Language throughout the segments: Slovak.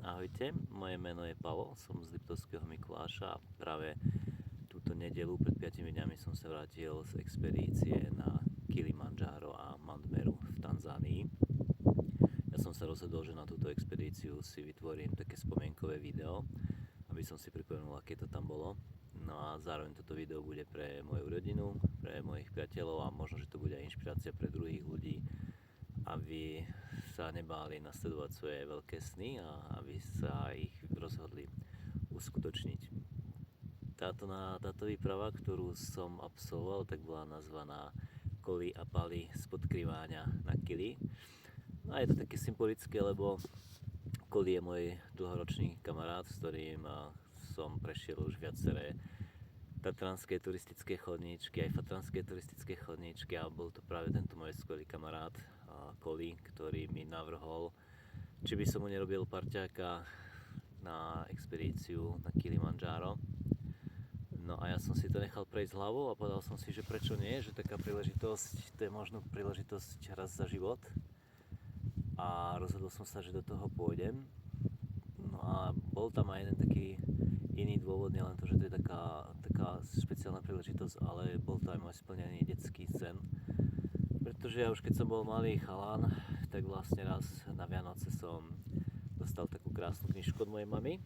Ahojte, moje meno je Pavol, som z Liptovského Mikuláša a práve túto nedeľu pred 5 dňami som sa vrátil z expedície na Kilimandžáro a Mount Meru v Tanzánii. Ja som sa rozhodol, že na túto expedíciu si vytvorím také spomienkové video, aby som si pripomenul, aké to tam bolo. No a zároveň toto video bude pre moju rodinu, pre mojich priateľov a možno, že to bude aj inšpirácia pre druhých ľudí, aby sa nebáli nasledovať svoje veľké sny a aby sa ich rozhodli uskutočniť. Táto výprava, ktorú som absolvoval, tak bola nazvaná Koli a Pali spod Kriváňa na Kili. No a je to také symbolické, lebo Koli je môj dlhoročný kamarát, s ktorým som prešiel už viaceré tatranské turistické chodníčky, aj fatranské turistické chodníčky a bol to práve tento môj skvelý kamarát Koli, ktorý mi navrhol, či by som mu nerobil parťáka na expedíciu na Kilimandžáro. No a ja som si to nechal prejsť hlavou a povedal som si, že prečo nie, že taká príležitosť, to je možno príležitosť raz za život. A rozhodol som sa, že do toho pôjdem. No a bol tam aj jeden taký iný dôvod, nielen to, že to je taká špeciálna príležitosť, ale bol to aj môj splnený detský sen. Pretože ja už keď som bol malý chalán, tak vlastne raz na Vianoce som dostal takú krásnu knižku od mojej mamy.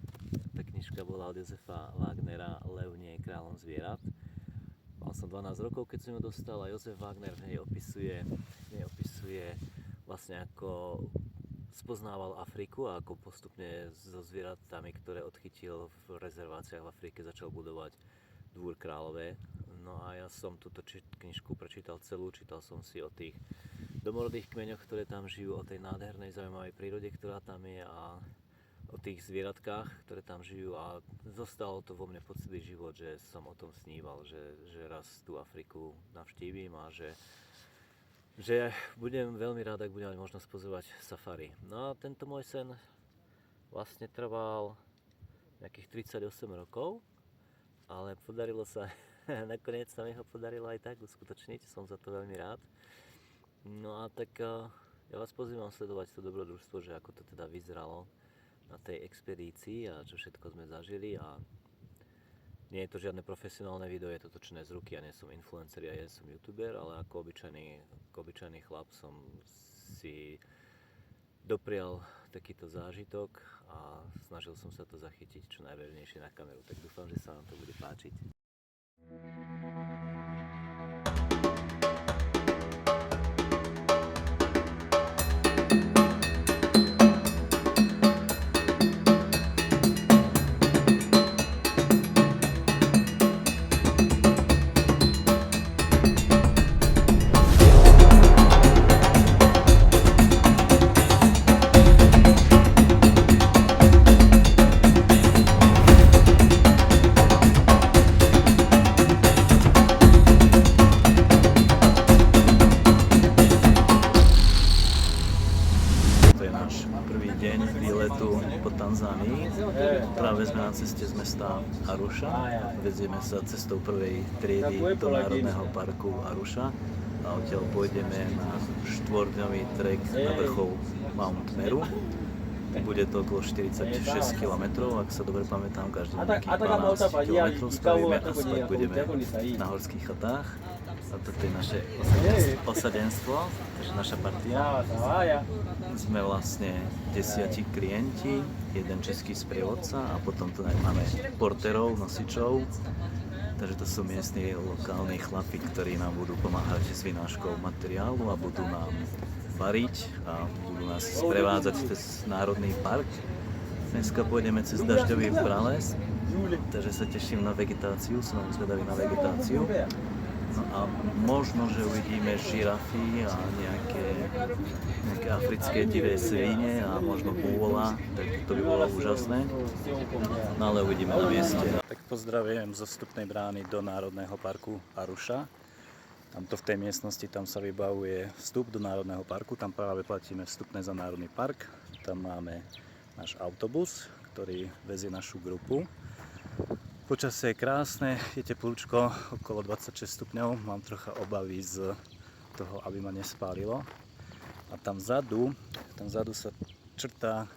Tá knižka bola od Josefa Wagnera Lev nie je kráľom zvierat. Mal som 12 rokov, keď som ju dostal a Josef Wagner v nej opisuje vlastne ako spoznával Afriku a ako postupne so zvieratami, ktoré odchytil v rezerváciách v Afrike, začal budovať dvůr kráľové. No a ja som túto knižku prečítal celú, čítal som si o tých domorodých kmeňoch, ktoré tam žijú, o tej nádhernej zaujímavej prírode, ktorá tam je a o tých zvieratkách, ktoré tam žijú a zostalo to vo mne po celý život, že som o tom sníval, že raz tú Afriku navštívim a že budem veľmi rád, ak budem mať možnosť pozorovať safari. No a tento môj sen vlastne trval nejakých 38 rokov, ale podarilo sa, nakoniec sa mi ho podarilo aj tak uskutočniť, som za to veľmi rád. No a tak ja vás pozývam sledovať to dobrodružstvo, že ako to teda vyzeralo na tej expedícii a čo všetko sme zažili a nie je to žiadne profesionálne video, je to točené z ruky, ja nie som influencer, ja som youtuber, ale ako obyčajný chlap som si doprial takýto zážitok a snažil som sa to zachytiť čo najvernejšie na kameru, tak dúfam, že sa vám to bude páčiť. Prvý deň výletu po Tanzánii. Práve sme na ceste z mesta Arusha. Vezieme sa cestou prvej triedy do Národného parku Arusha a odtiaľ pôjdeme na 4-dňový trek na vrchol Mount Meru. Bude to okolo 46 km, ak sa dobre pamätám, každý nejakých 12 km spravíme a spať budeme na horských chatách. A toto je naše osadenstvo, takže naša partia. Sme vlastne 10 klienti, jeden český sprievodca a potom tu máme porterov, nosičov. Takže to sú miestni lokálni chlapi, ktorí nám budú pomáhať s vynáškou materiálu a budú nám variť a budú nás sprevádzať cez národný park. Dneska pôjdeme cez dažďový prales, takže sa teším na vegetáciu, som zvedavý na vegetáciu. No a možno, že uvidíme žirafy a nejaké africké divé svine a možno búvola, tak to by bolo úžasné. No ale uvidíme na mieste. Tak pozdravujem zo vstupnej brány do Národného parku Arusha. Tamto v tej miestnosti, tam sa vybavuje vstup do Národného parku, tam práve platíme vstupné za Národný park. Tam máme náš autobus, ktorý vezie našu grupu. Počasie je krásne, je teplúčko, okolo 26 stupňov, mám trocha obavy z toho, aby ma nespálilo. A tam vzadu sa črtá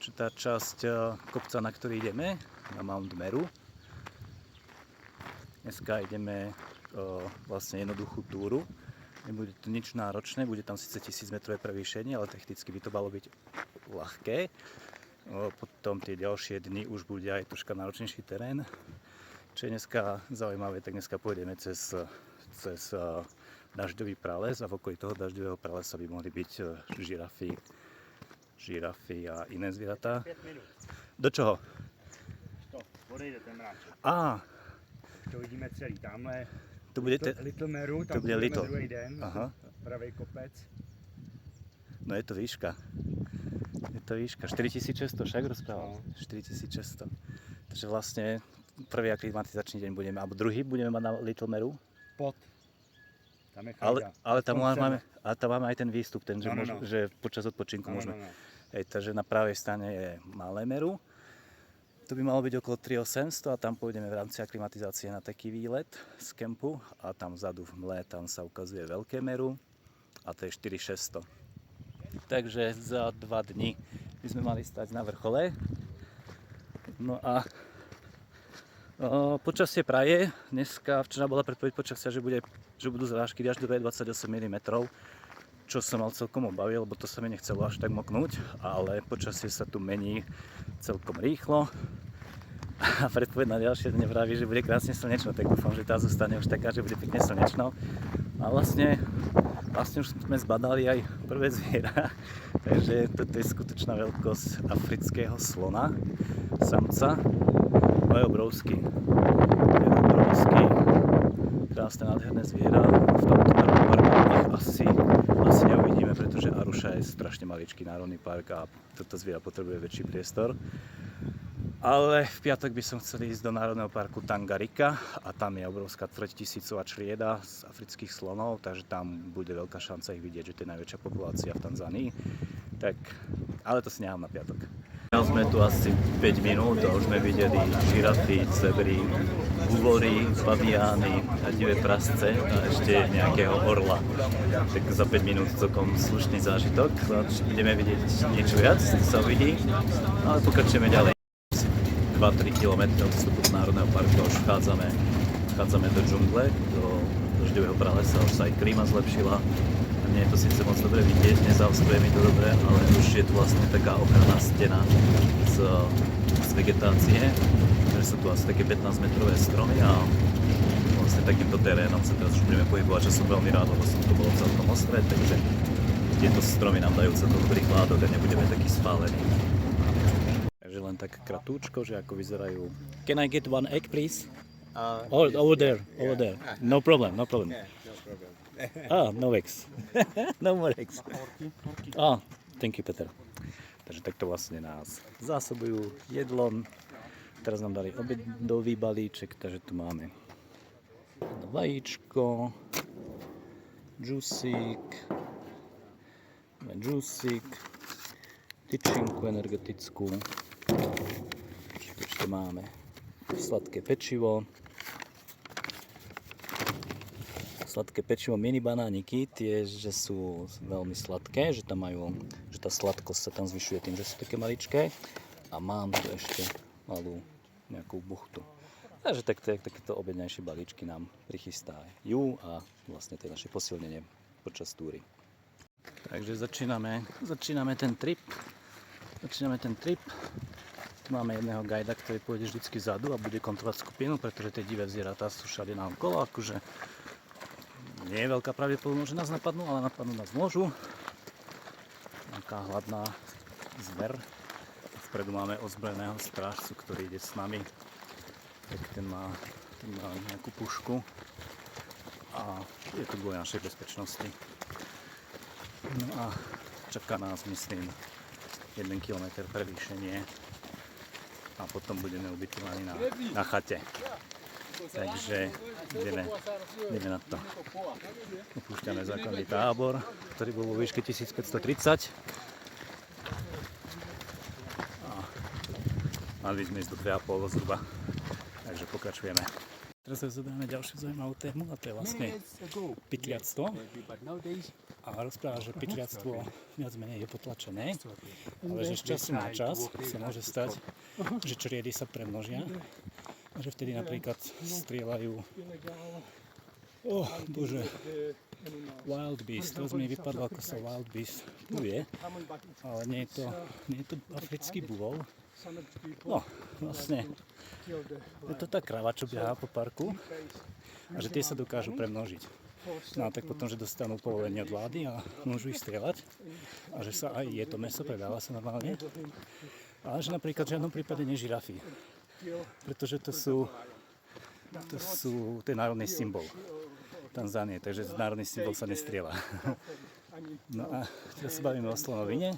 Či tá časť kopca, na ktorý ideme, na Mount Meru. Dneska ideme vlastne jednoduchú túru. Nebude to nič náročné, bude tam síce 1000 metrové prevýšenie, ale technicky by to malo byť ľahké. Potom tie ďalšie dni už bude aj troška náročnejší terén. Čo je dneska zaujímavé, tak dneska pôjdeme cez dažďový prales a v okolí toho dažďového pralesa by mohli byť žirafy a iné zvieratá. 5 minut. Do čoho? To, odejde ten mráček. To vidíme celý. Tamhle To bude Little Meru, to tam bude budeme Little. druhý den. Aha. Pravej kopec. No je to výška. Je to výška. 4600 však rozprával. No. 4600. Takže vlastne prvý aklimatizačný deň budeme, alebo druhý budeme mať na Little Meru. Pod. Tam je chajda. Ale tam Aspoň máme aj ten výstup, ten, že, No, no, no. že počas odpočinku No, môžeme. no, no. Hej, takže na pravej strane je Malé Meru. To by malo byť okolo 3800 a tam pôjdeme v rámci aklimatizácie na taký výlet z kempu a tam vzadu v mle tam sa ukazuje Veľké Meru a to je 4600. Takže za 2 dni by sme mali stať na vrchole. No a počasie praje. Včera bola predpoveď počasia, že budú zrážky dažďové 28 mm, čo som mal celkom obavy, lebo to sa mi nechcelo až tak moknúť, ale počasie sa tu mení celkom rýchlo. A predpoveď na ďalšie dne vraví, že bude krásne slnečno, tak dúfam, že tá zostane už taká, že bude pekne slnečno. A vlastne už sme zbadali aj prvé zviera, takže toto je skutočná veľkosť afrického slona, samca. To je obrovský. Krásne, nádherné zviera. V tomto národnom parku ich asi neuvidíme, pretože Arusha je strašne maličký národný park a toto zviera potrebuje väčší priestor. Ale v piatok by som chcel ísť do národného parku Tangarika a tam je obrovská štvrťtisícová črieda z afrických slonov, takže tam bude veľká šanca ich vidieť, že to je najväčšia populácia v Tanzánii. Tak, ale to si nechám na piatok. Sme tu asi 5 minút a už sme videli žirafy, zebry, huvory, paviány a divé prasce a ešte nejakého orla. Tak za 5 minút celkom slušný zážitok. Ideme vidieť niečo viac, sa uvidí, ale pokračujeme ďalej. 2-3 km od vstupu z národného parku a už vchádzame do džungle, do dažďového pralesa, už sa aj klíma zlepšila. Nie je to síce moc dobre vidieť, nezaostuje mi to dobre, ale už je tu vlastne taká ochranná stena z vegetácie, že sú tu asi také 15-metrové stromy a vlastne takýmto terénom sa teraz už budeme pohybovať, čo som veľmi rád, lebo to bolo celkom ostré, takže tieto stromy nám dajú celkom dobrý chládok a nebudeme taký spálení. Takže len tak kratúčko, že ako vyzerajú. Can I get one egg, please? Over there. No problem. No problem. No eggs. No more eggs. Thank you, Peter. Takže takto vlastne nás zásobujú jedlom. Teraz nám dali obedový balíček, takže tu máme vajíčko, džusík, tyčinku energetickú. Ešte máme sladké pečivo, mini banániky, tie, že sú veľmi sladké, že tá sladkosť sa tam zvyšuje tým, že sú také maličké. A mám tu ešte malú nejakú buchtu. Takže takéto obednejšie balíčky nám prichystajú a vlastne to je naše posilnenie počas túry. Takže začíname ten trip. Tu máme jedného guida, ktorý pôjde vždycky vzadu a bude kontrolovať skupinu, pretože tie divé zvieratá sú všade naokolo, akože nie je veľká pravdepodobnosť, že nás napadnú, ale napadnúť nás môžu. Taká hladná zver. Vpredu máme ozbrojeného strážcu, ktorý ide s nami. Tak ten má nejakú pušku a je to kvôli našej bezpečnosti. No a čaká nás, myslím, 1 kilometr prevýšenie a potom budeme ubytovaní na chate. Takže ideme na to. Opúšťame základný tábor, ktorý bol vo výške 1530. A mali by sme ísť do 2,5 zhruba. Takže pokračujeme. Teraz sa zoberáme ďalšiu zaujímavú tému a to je vlastne pytliactvo. A rozpráva, že pytliactvo viac menej je potlačené, ale že z času na čas sa môže stať, že čriedy sa premnožia a že vtedy napríklad strieľajú wild beast, teraz mi vypadlo, ako sa wild beast pluje, ale nie je to africký buvol. No, vlastne je to tá krava, čo behá po parku a že tie sa dokážu premnožiť. No a tak potom, že dostanú povolenie od vlády a môžu ich strieľať a že sa aj je to mäso, predáva sa normálne, ale že napríklad v žiadnom prípade nie žirafy, pretože to sú národný symbol Tanzánie, takže národný symbol sa nestrieľa. No a teraz sa bavíme o slonovine,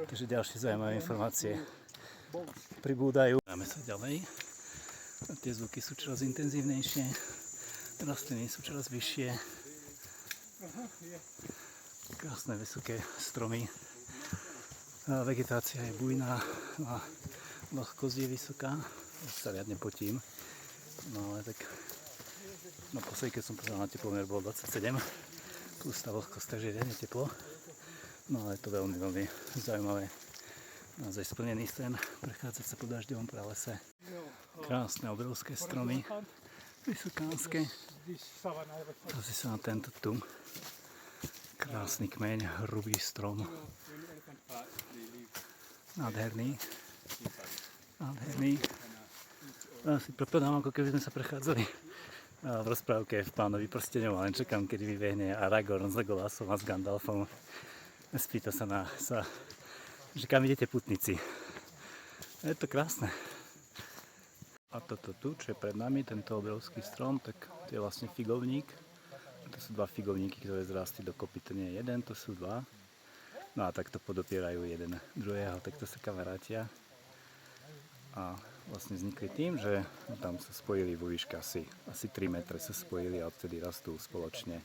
takže ďalšie zaujímavé informácie pribúdajú. Dáme sa ďalej. A tie zvuky sú čoraz intenzívnejšie, rastliny sú čoraz vyššie. Krásne vysoké stromy. A vegetácia je bujná a vlhkosť je vysoká. Už sa riadne potím. No ale tak na posledný, keď som pozeral na teplomer, bolo 27 plus tá vlhkosť, takže je riadne teplo. No ale je to veľmi, veľmi zaujímavé. Naozaj splnený sen, prechádzať sa po dažďovom pralese. Krásne obrovské stromy, vysokánske. Pozri sa na tento tu. Krásny kmeň, hrubý strom. Nádherný. Nádherný. Ja si prepadám, ako keby sme sa prechádzali v rozprávke v Pánovi prsteňov, len čakám, kedy vybehne Aragorn s Legolasom a s Gandalfom. Spýta sa že kam idete putníci. Je to krásne. A toto tu, čo je pred nami, tento obrovský strom, tak to je vlastne figovník. To sú dva figovníky, ktoré zrástli dokopy, to nie je jeden, to sú dva. No a takto podopierajú jeden druhého, takto sa kamarátia. A vlastne vznikli tým, že tam sa spojili vo výške asi 3 metre sa spojili a odtedy rastú spoločne.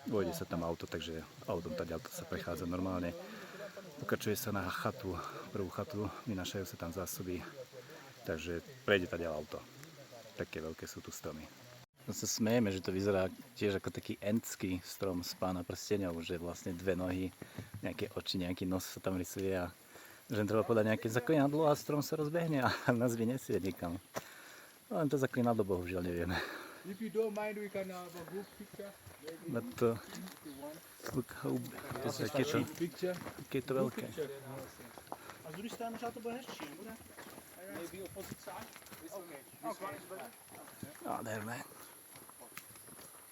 Vojde sa tam auto, takže autom taďalto sa prechádza normálne. Pokračuje sa na chatu, prvú chatu, vynášajú sa tam zásoby, takže prejde taďal auto. Také veľké sú tu stromy. No sa smejeme, že to vyzerá tiež ako taký endský strom z Pána prsteňov, že vlastne dve nohy, nejaké oči, nejaký nos sa tam rysuje a že treba podať nejaké zaklinadlo a strom sa rozbehne a nás vyniesie niekam. No len to zaklinadlo bohužiaľ nevieme. If you don't mind, we can have a group picture. But look how Picture. aké je to veľké. A z druhé strany možná to bude hezčí, nebude? Maybe opposite side? Okay. This one is better? Nádherné.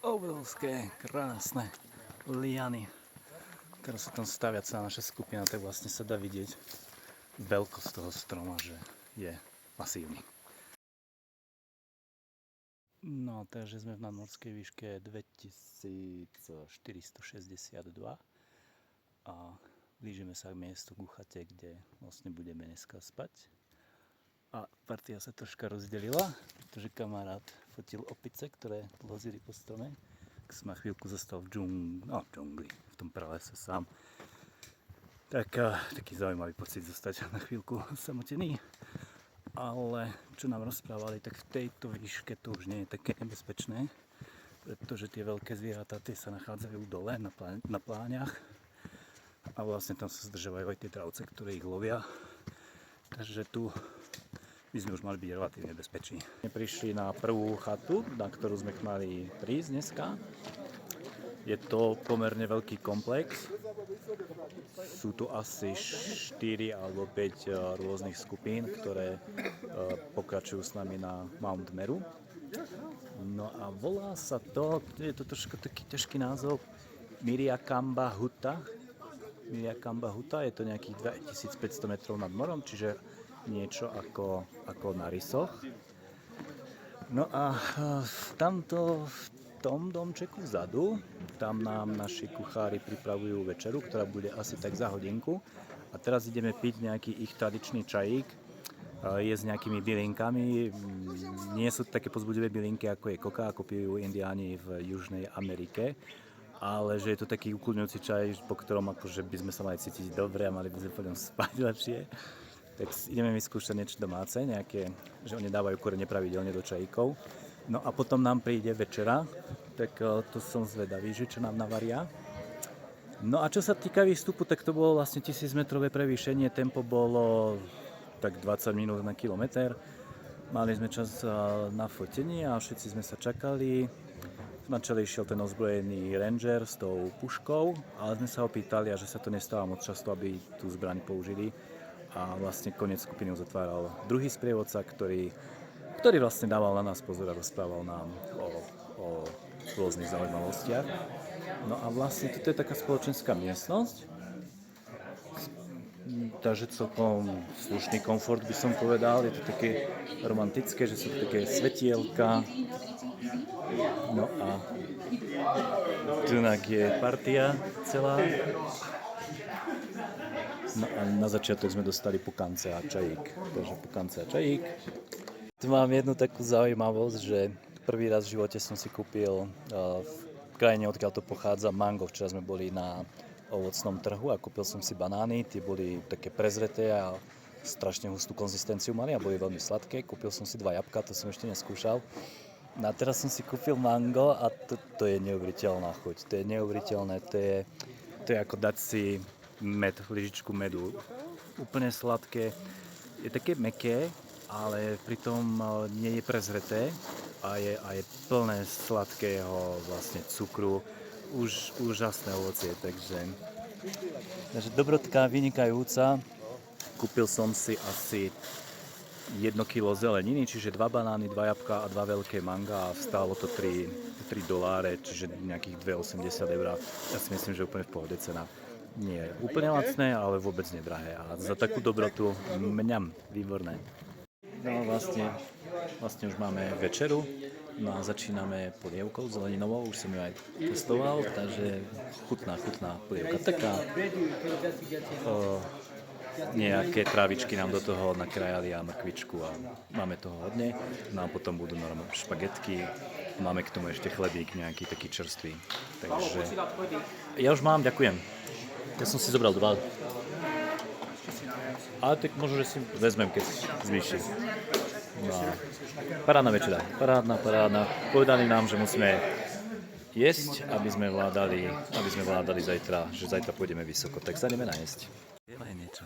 Obrovské, krásne liany. Teraz sa tam stavia celá naša skupina, tak vlastne sa dá vidieť veľkosť toho stroma, že je masívny. No, takže sme v nadmorskej výške 2462 a blížime sa k miestu, k Uchate, kde vlastne budeme dneska spať. A partia sa troška rozdelila, pretože kamarát fotil opice, ktoré lozili po strome. Tak som na chvíľku zostal v džungli, v tom pralese sám. Tak taký zaujímavý pocit zostať na chvíľku samotený. Ale čo nám rozprávali, tak v tejto výške to už nie je také nebezpečné, pretože tie veľké zvieratá tie sa nachádzajú dole na pláňach a vlastne tam sa zdržovajú aj tie dravce, ktoré ich lovia. Takže tu by sme už mali byť relatívne bezpeční. Prišli na prvú chatu, na ktorú sme mali prísť dneska. Je to pomerne veľký komplex. Sú tu asi 4 alebo 5 rôznych skupín, ktoré pokračujú s nami na Mount Meru. No a volá sa to, je to trošku taký ťažký názov, Miriakamba Huta. Miriakamba Huta, je to nejakých 2500 metrov nad morom, čiže niečo ako na rysoch. No a tamto v tom domčeku vzadu, tam nám naši kuchári pripravujú večeru, ktorá bude asi tak za hodinku. A teraz ideme piť nejaký ich tradičný čajík. Je s nejakými bylinkami. Nie sú to také povzbudivé bylinky, ako je koka, ako pijú indiáni v Južnej Amerike. Ale že je to taký ukludňujúci čaj, po ktorom akože by sme sa mali cítiť dobre a mali by sme potom spať lepšie. Tak ideme vyskúšať niečo domáce, nejaké, že oni dávajú korene pravidelne do čajíkov. No a potom nám príde večera, tak to som zvedavý, že čo nám navaria. No a čo sa týka výstupu, tak to bolo vlastne 1000-metrové prevýšenie, tempo bolo tak 20 minút na kilometr. Mali sme čas na fotenie a všetci sme sa čakali. Na čele išiel ten ozbrojený ranger s tou puškou, ale sme sa ho pýtali, a že sa to nestáva moc často, aby tú zbraň použili. A vlastne koniec skupiny uzatváral druhý sprievodca, ktorý vlastne dával na nás pozor a rozprával nám o rôznych zaujímavostiach. No a vlastne toto je taká spoločenská miestnosť, takže celkom slušný komfort by som povedal. Je to také romantické, že sú to také svetielka. No a tunak je partia celá. No a na začiatok sme dostali pukance a čajík. Takže pukance a čajík. Tu mám jednu takú zaujímavosť, že prvý raz v živote som si kúpil v krajine, odkiaľ to pochádza, mango. Včera sme boli na ovocnom trhu a kúpil som si banány. Tie boli také prezreté a strašne hustú konzistenciu mali a boli veľmi sladké. Kúpil som si 2 jablka, to som ešte neskúšal. No a teraz som si kúpil mango a to je neuveriteľná chuť. To je neuveriteľné, to je ako dať si med, lyžičku medu. Úplne sladké, je také mäkké, ale pritom nie je prezreté a je plné sladkého vlastne cukru. Úžasné ovocie, takže dobrotka vynikajúca. Kúpil som si asi 1 kilo zeleniny, čiže 2 banány, 2 jablka a 2 veľké manga a stálo to $3, čiže nejakých 2,80 €. Ja si myslím, že úplne v pohode cena. Nie úplne lacné, ale vôbec nedrahé a za takú dobrotu mňam, výborné. No vlastne už máme večeru, no a začíname polievkou zeleninovou, už som ju aj testoval, takže chutná polievka, taká nejaké trávičky nám do toho nakrájali a mrkvičku a máme toho hodne. No a potom budú normálne špagetky, máme k tomu ešte chlebík nejaký taký čerstvý. Takže ja už mám, ďakujem. Ja som si zobral 2. Ale tak možno, že si vezmem, keď zvýši. No, parádna večera, parádna. Povedali nám, že musíme jesť, aby sme vládali zajtra, že zajtra pôjdeme vysoko, tak sa ideme najesť. Spievaj niečo.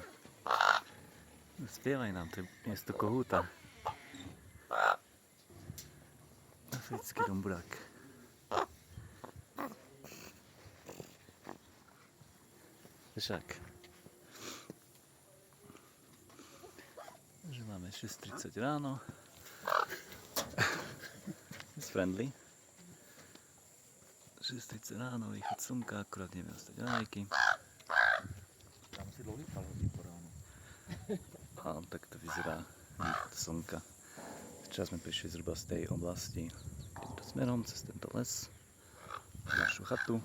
Spievaj nám, to je miesto kohúta. Africký rumburák. Však. Takže máme 6:30 ráno. It's friendly. 6:30 ráno, východ slnka, akurát ideme dostať raňajky. Tam si dlouhý kalhotí po ránu. A tak to vyzerá východ slnka. Včera sme prišli zhruba z tej oblasti týmto smerom, cez tento les, na našu chatu.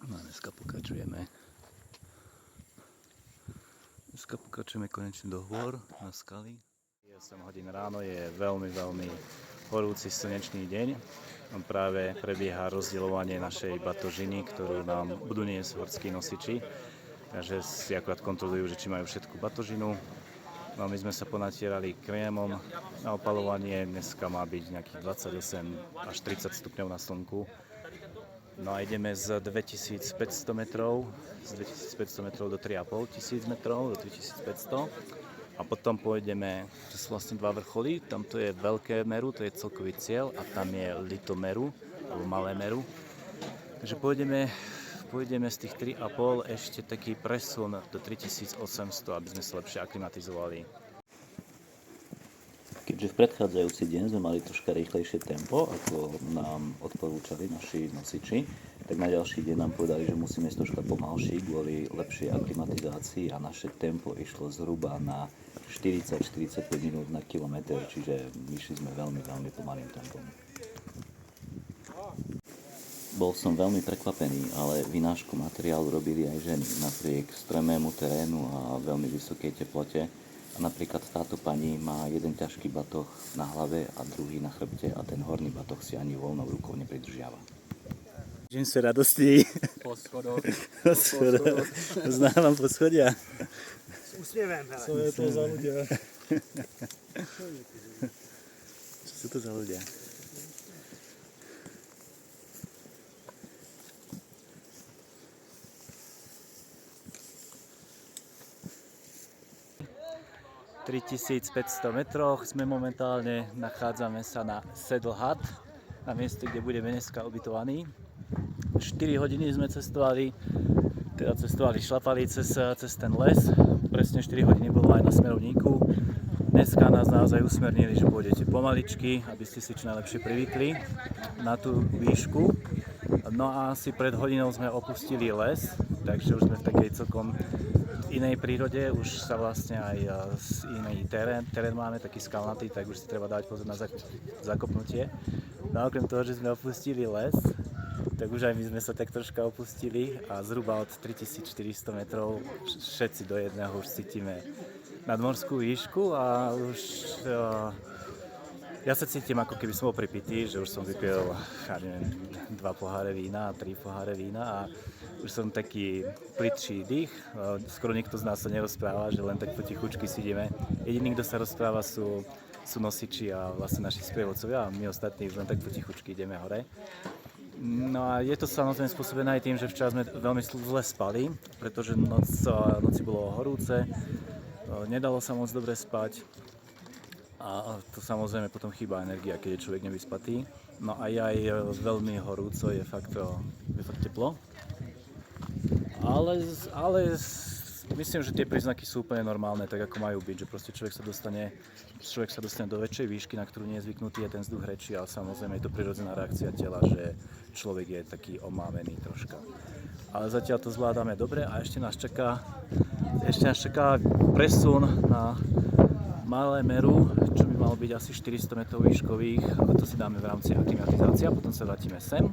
No a dneska pokračujeme. Konečne do hôr, na skaly. 8 hodín ráno, je veľmi horúci slnečný deň. Práve prebieha rozdielovanie našej batožiny, ktorú nám budú niesť horskí nosiči. Takže si akurát kontrolujú, že či majú všetku batožinu. No my sme sa ponatierali krémom na opalovanie. Dneska má byť nejakých 28 až 30 stupňov na slnku. No a ideme z 2500 metrov, do 3500 metrov, do 3500. A potom pôjdeme, to sú vlastne 2 vrcholy, tamto je Veľké Meru, to je celkový cieľ, a tam je Litomeru, alebo Malé Meru. Takže pôjdeme z tých 3,5 ešte taký presun do 3800, aby sme sa lepšie aklimatizovali. Keďže v predchádzajúci deň sme mali troška rýchlejšie tempo, ako nám odporúčali naši nosiči, tak na ďalší deň nám povedali, že musíme ísť troška pomalší kvôli lepšej aklimatizácii a naše tempo išlo zhruba na 40-45 minút na kilometr, čiže išli sme veľmi pomalým tempom. Bol som veľmi prekvapený, ale vynášku materiálu robili aj ženy napriek strmému terénu a veľmi vysokej teplote. A napríklad táto pani má jeden ťažký batoh na hlave a druhý na chrbte a ten horný batoh si ani voľnou rukou nepridržiava. Deň sa radostí. Po schodoch. Znávam poschodia. S úsměvem, hele. Co je to za ľudia? Sú to za ľudia? V 3500 metroch sme momentálne, nachádzame sa na Saddle Hut, na mieste, kde budeme dneska ubytovaní. 4 hodiny sme cestovali, šlapali cez ten les, presne 4 hodiny bolo aj na smerovníku. Dneska nás naozaj usmernili, že pôjdete pomaličky, aby ste si čo najlepšie privykli na tú výšku. No a asi pred hodinou sme opustili les, takže už sme v takej celkom inej prírode, už sa vlastne aj z iný terén máme, taký skalnatý, tak už si treba dávať pozor na zakopnutie. No a okrem toho, že sme opustili les, tak už aj my sme sa tak troška opustili a zhruba od 3400 metrov všetci do jedného už cítime nadmorskú výšku a už ja sa cítim, ako keby som bol pripitý, že už som vypil, ja neviem, 2 poháre vína, 3 poháre vína a už som taký plitší dých. Skoro nikto z nás sa nerozpráva, že len tak potichučky sidíme. Jediný, kto sa rozpráva, sú nosiči a vlastne naši sprievodcovia a my ostatní už len tak potichučky ideme hore. No a je to samozrejme spôsobené aj tým, že včera sme veľmi zle spali, pretože noci bolo horúce, nedalo sa moc dobre spať. A to samozrejme potom chýba energia, keď je človek nevyspatý. No a aj veľmi horúco, je fakt teplo. Ale myslím, že tie príznaky sú úplne normálne, tak ako majú byť, že proste človek sa dostane do väčšej výšky, na ktorú nie je zvyknutý, je ten vzduch rečí, ale samozrejme je to prirodzená reakcia tela, že človek je taký omámený troška. Ale zatiaľ to zvládame dobre a ešte nás čaká presun na Malé Meru, čo by malo byť asi 400 metrov výškových, a to si dáme v rámci aklimatizácie, potom sa vrátime sem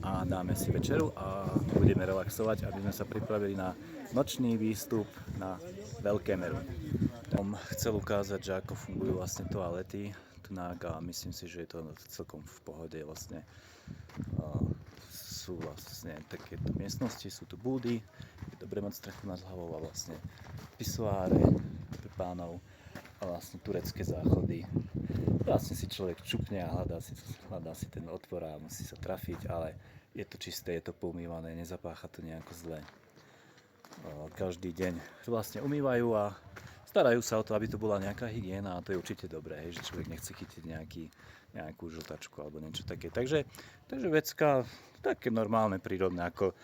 a dáme si večeru a budeme relaxovať, aby sme sa pripravili na nočný výstup na Veľké Meru. Som chcel ukázať, že ako fungujú vlastne toalety tunák a myslím si, že je to celkom v pohode. Vlastne sú vlastne takéto miestnosti, sú tu búdy, je dobre mať strechu nad hlavou a vlastne pisoáre pre pánov a vlastne turecké záchody. Vlastne si človek čupne a hľadá si ten otvor a musí sa trafiť, ale je to čisté, je to poumývané, nezapácha to nejako zle. Každý deň vlastne umývajú a starajú sa o to, aby to bola nejaká hygiena a to je určite dobré, že človek nechce chytiť nejakú žltačku alebo niečo také. Takže vecka také normálne, prírodné, ako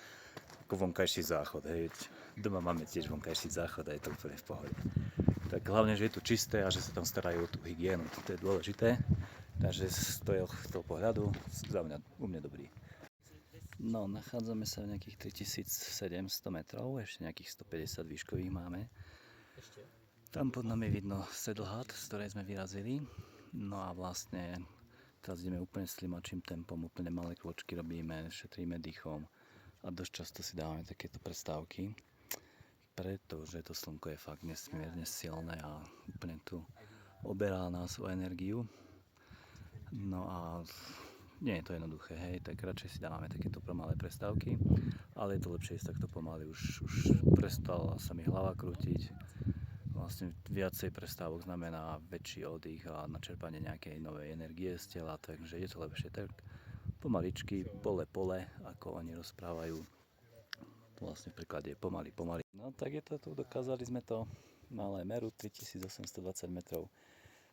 vonkajší záchod. Hej. Doma máme tiež vonkajší záchod a je to úplne v pohode. Tak hlavne, že je to čisté a že sa tam starajú o tú hygienu, to je dôležité. Takže z toho pohľadu u mňa dobrý. No, nachádzame sa v nejakých 3700 metrov, ešte nejakých 150 výškových máme. Tam pod nami vidno Saddle Hut, z ktorej sme vyrazili. No a vlastne teraz ideme úplne slimačím tempom, úplne malé krôčky robíme, šetríme dýchom a dosť často si dávame takéto prestávky. Pretože to slnko je fakt nesmierne silné a úplne tu oberá nás o energiu. No a nie je to jednoduché, hej, tak radšej si dávame takéto malé prestávky, ale je to lepšie ísť takto pomaly, už prestala sa mi hlava krútiť. Vlastne viacej prestávok znamená väčší oddych a načerpanie nejakej novej energie z tela, takže je to lepšie tak pomaličky, pole, ako oni rozprávajú. Vlastne v preklade je pomaly. No tak je to tu, dokázali sme to. Malé Meru, 3820 metrov.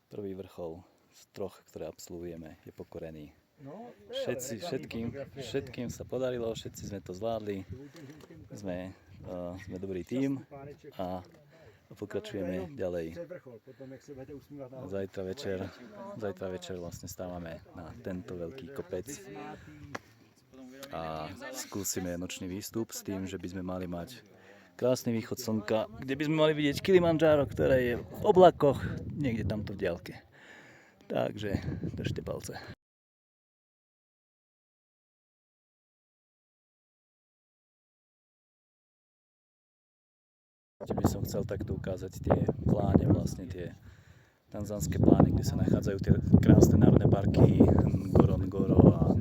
Prvý vrchol z 3, ktoré absolvujeme, je pokorený. Všetkým sa podarilo, všetci sme to zvládli. Sme dobrý tím a pokračujeme ďalej. Zajtra večer vlastne stávame na tento veľký kopec a skúsime nočný výstup s tým, že by sme mali mať krásny východ slnka, kde by sme mali vidieť Kilimandžáro, ktoré je v oblakoch, niekde tamto v diaľke. Takže držte palce. By som chcel takto ukázať tie pláne, vlastne tie tanzánske plány, kde sa nachádzajú tie krásne národné parky Ngorongoro a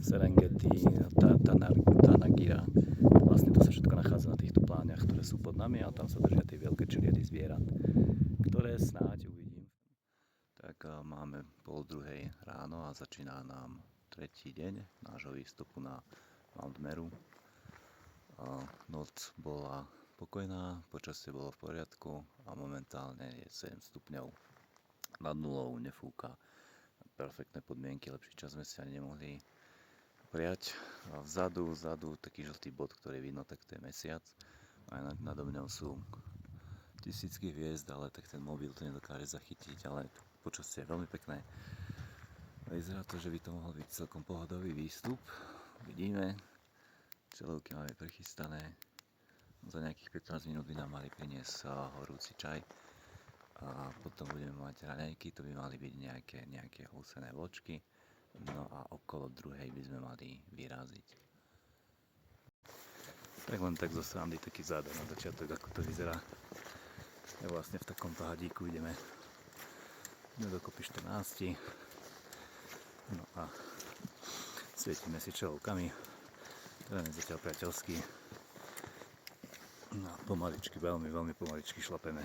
Serengeti, Tanagira. Vlastne to sa všetko nachádza na týchto pláňach, ktoré sú pod nami a tam sa držia tie veľké čeliedy zvierat, ktoré snáď uvidím. Tak máme 2:30 ráno a začína nám tretí deň nášho výstupu na Mount Meru. Noc bola pokojná, počasie bolo v poriadku a momentálne je 7 stupňov nad nulou, nefúka. Perfektné podmienky, lepší čas sme si ani nemohli prijať. A vzadu taký žltý bod, ktorý vidno, tak to je mesiac. Aj nado mňou sú tisícky hviezd, ale tak ten mobil to nedokáže zachytiť, ale počasie je veľmi pekné. Vyzerá to, že by to mohol byť celkom pohodový výstup. Vidíme, čelovky máme prichystané. Za nejakých 15 minút by nám mali priniesť horúci čaj. A potom budeme mať raňajky, to by mali byť nejaké húsené vločky. No a okolo 2:00 by sme mali vyraziť. Tak len tak zo srandy taký záber na začiatok, ako to vyzerá. Ja vlastne v takom pahadíku ideme dokopy 14. No a svietime si čelovkami. Terén je zatiaľ priateľský. No a pomaličky, veľmi pomaličky šlapeme.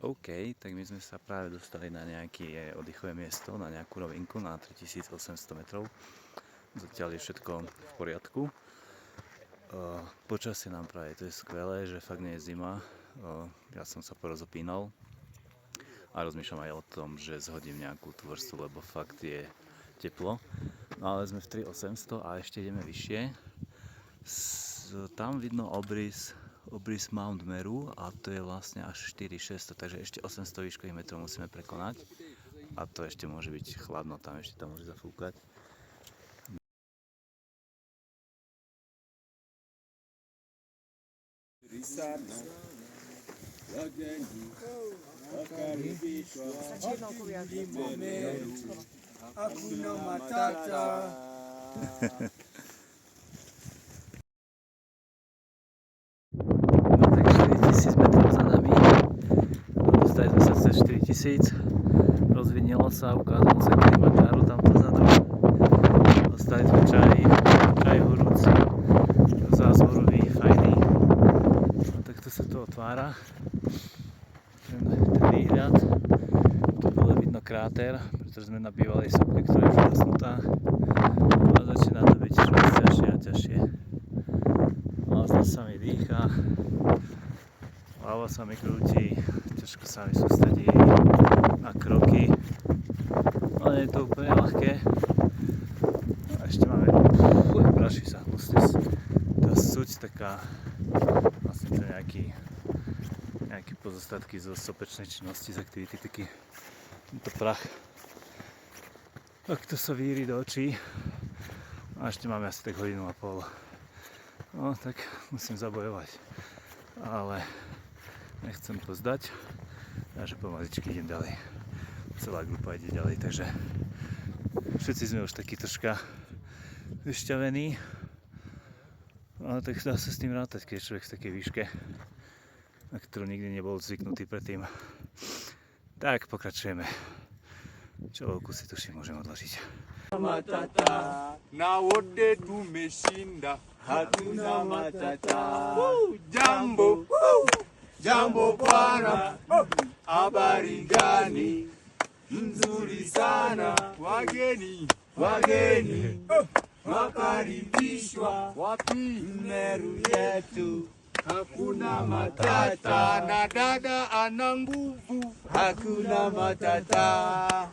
OK, tak my sme sa práve dostali na nejaké oddychové miesto, na nejakú rovinku na 3800 metrov. Zatiaľ je všetko v poriadku. Počasie nám práve, to je skvelé, že fakt nie je zima. Ja som sa porozopínal a rozmýšľam aj o tom, že zhodím nejakú tú vrstvu, lebo fakt je teplo. No ale sme v 3800 a ešte ideme vyššie. Tam vidno obrys Mount Meru a to je vlastne až 4600, takže ešte 800 výškových metrov musíme prekonať a to ešte môže byť chladno, tam ešte tam môže zafúkať. Dostali sme sa cez 4000, rozvinilo sa, ukázalo sa Kilimandžáro tamto vzadu. Dostali sme čaj horúci, zázvorový, fajný. No, takto sa to otvára. Ten výhľad, tu bolo vidno kráter, pretože sme na bývalej sopke, ktorá je už zasnutá. A začína to byť ťažšie a ťažšie. Vlastne sa mi dýcha. Hlava sa mi krúti, ťažko sa mi sústredí na kroky, ale je to úplne ľahké. A ešte máme, praší sa, tá suť taká, vlastne to nejaké pozostatky zo sopečnej činnosti, z aktivity, taký tento prach. Tak to sa víri do očí a ešte máme asi tak 1,5 hodiny. No tak musím zabojovať, ale nechcem to zdať, takže pomaličky idem ďalej. Celá grupa ide ďalej, takže všetci sme už takí troška vyšťavení, ale tak dá sa s tým rátať, keď je človek v takej výške, na ktorú nikdy nebol zvyknutý predtým. Tak pokračujeme. Čelovku si tuším môžem odložiť. Matata na wote tumeshinda, hatuna matata. Jambo bwana, habari gani? Nzuri sana. Wageni wakaribishwa wapi? Meru yetu hakuna matata. Na dada ana nguvu, hakuna matata.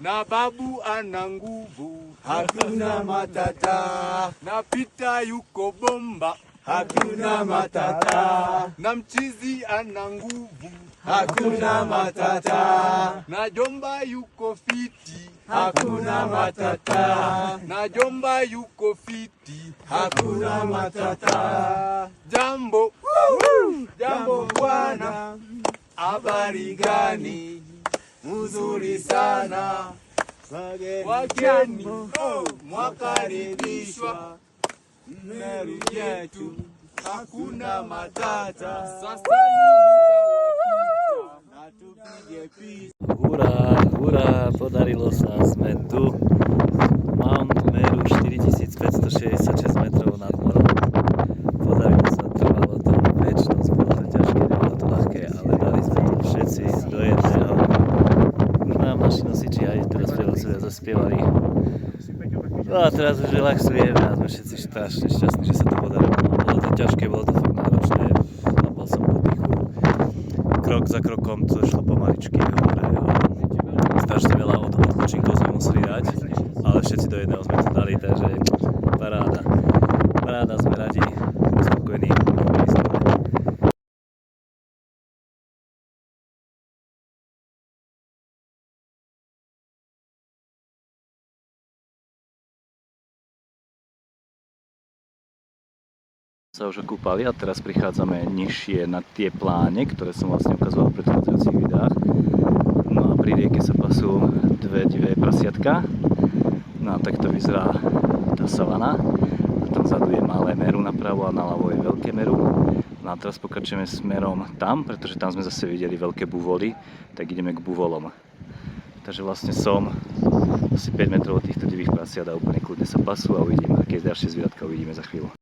Na babu ana nguvu, hakuna matata. Na Pita yuko bomba, hakuna matata. Na mchizi ana nguvu, hakuna matata. Na jomba yuko fiti, hakuna matata. Na jomba yuko fiti, hakuna matata. Jambo bwana, habari gani? Mzuri sana. Wageni mwakaribishwa, Meru yetu hakuna matata. Sasa na tupige picha. Hurá, podarilo sa, sme tu. Mount Meru 4000 No a teraz už relaxujeme a sme všetci strašne šťastní, že sa to podarilo. Bolo to ťažké, bolo to fakt náročné, chlapal som po pichu. Krok za krokom to šlo pomaličky hore a strašne veľa odpočinkov sme museli dať, ale všetci do jedného sme to dali, takže paráda. Paráda, sme radi, spokojní. Sa už okúpali a teraz prichádzame nižšie na tie pláne, ktoré som vlastne ukazoval v predchádzajúcich videách. No a pri rieke sa pasú dve divé prasiatka. No a takto vyzerá tá savana. A tam vzadu je malé meru napravo a naľavo je veľké meru. No a teraz pokračujeme smerom tam, pretože tam sme zase videli veľké buvoly, tak ideme k buvolom. Takže vlastne som asi 5 metrov od týchto divých prasiat a úplne kľudne sa pasú a uvidíme, aké ďalšie zvieratka uvidíme za chvíľu.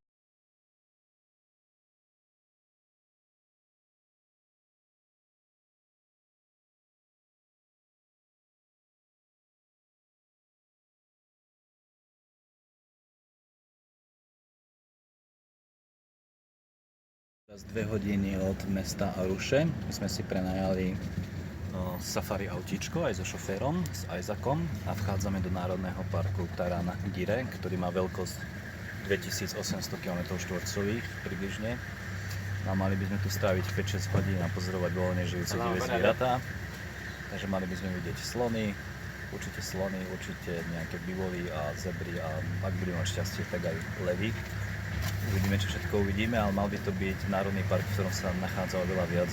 Teraz 2 hodiny od mesta Aruše. My sme si prenajali safari autíčko aj so šoférom, s Isaacom a vchádzame do Národného parku Taran Gire, ktorý má veľkosť 2800 km2 približne. A mali by sme tu stráviť 5-6 hodín a pozorovať voľne žijúce divé zvieratá. Takže mali by sme vidieť slony, určite nejaké bivoly a zebry a ak budeme mať šťastie, tak aj levy. Uvidíme, čo všetko uvidíme, ale mal by to byť národný park, v ktorom sa nachádza oveľa viac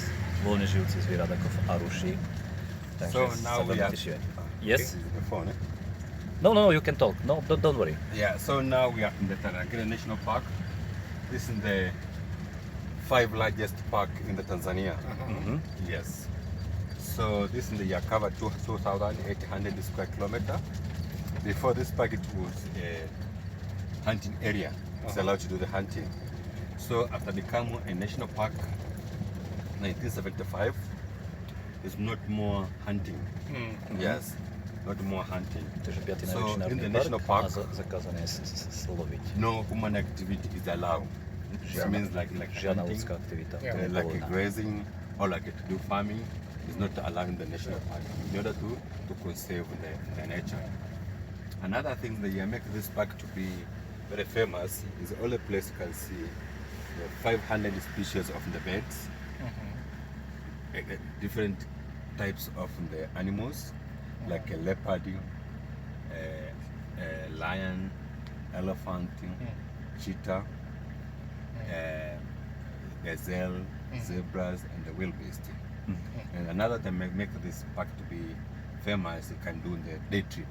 voľne žijúcich zvierat ako v Aruši. Takže So sa now we veľmi are. tešíme. Okay, Yes? the phone. No, you can talk. No, don't worry. Yeah. So now we are in the Tarangire National Park. This is the 5 largest park in the Tanzania. Mhm. Yes. So this is the Yakava 2,800 square kilometer. Before this park, it was a hunting area. It's allowed to do the hunting. So after becoming a national park, 1975, there's not more hunting. Yes, not more hunting. Takže 5. So, najväčší in the národný national park a park- zakázané je sloviť. No human activity is allowed. It means like Žiadna hunting, ľudská aktivita. To je like povolená. grazing or like to do farming is not allowed in the national park in order to conserve the nature. Another thing that make this park to be very famous is all the place you can see the 500 species of the birds, different types of the animals like a leopard, a lion, elephant, cheetah, gazelle, zebras, and the wildebeest. And another thing make this park to be famous, you can do the day trip.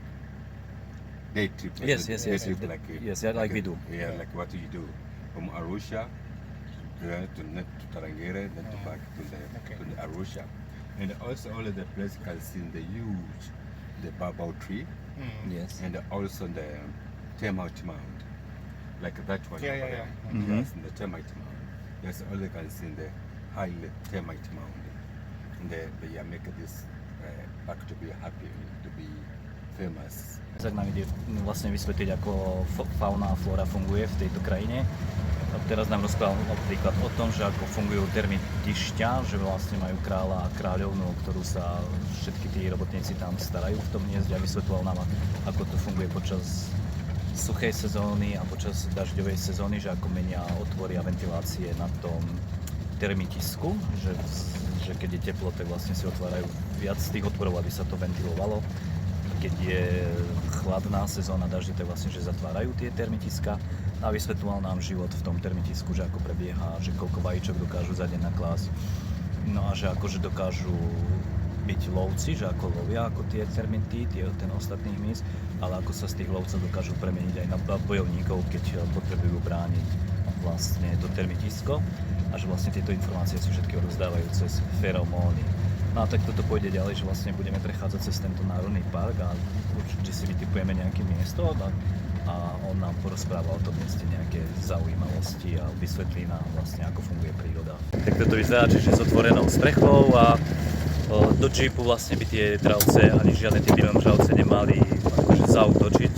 Day trip. Yes, day yes. trip Yes, yeah, like we do. Yeah, like what you do from Arusha to Tarangire, then to back to the Arusha. And also all of the place you can see the huge, the baobab tree, Yes. and also the termite mound, like that one. Yeah, over yeah, there. yeah. Yes, the termite mound. That's all you can see in the high termite mound. And they make this park to be happy, to be famous. Tak nám ide vlastne vysvetliť, ako fauna a flóra funguje v tejto krajine. A teraz nám rozprával napríklad o tom, že ako fungujú termitišťa, že vlastne majú kráľa a kráľovnú, ktorú sa všetky tí robotníci tam starajú v tom hniezde a vysvetloval nám, ako to funguje počas suchej sezóny a počas dažďovej sezóny, že ako menia otvory a ventilácie na tom termitisku, že keď je teplo, tak vlastne si otvárajú viac z tých otvorov, aby sa to ventilovalo. Keď je chladná sezóna dažde, tak vlastne, že zatvárajú tie termitiska a vysvetloval nám život v tom termitisku, že ako prebieha, že koľko vajíčok dokážu za deň naklásť. No a že akože dokážu byť lovci, že ako lovia ako tie termity, ten ostatný hmyz, ale ako sa z tých lovcov dokážu premeniť aj na bojovníkov, keď potrebujú brániť vlastne to termitisko a že vlastne tieto informácie si všetky odovzdávajú cez feromóny. No a tak toto pôjde ďalej, že vlastne budeme prechádzať cez tento národný park a určite si vytipujeme nejaké miesto a on nám porozpráva o tom mieste nejaké zaujímavosti a vysvetlí nám vlastne, ako funguje príroda. Tak toto vyzerá, čiže s otvorenou strechou a do džipu vlastne by tie dravce ani žiadne tie bielé dravce nemali akože zautočiť.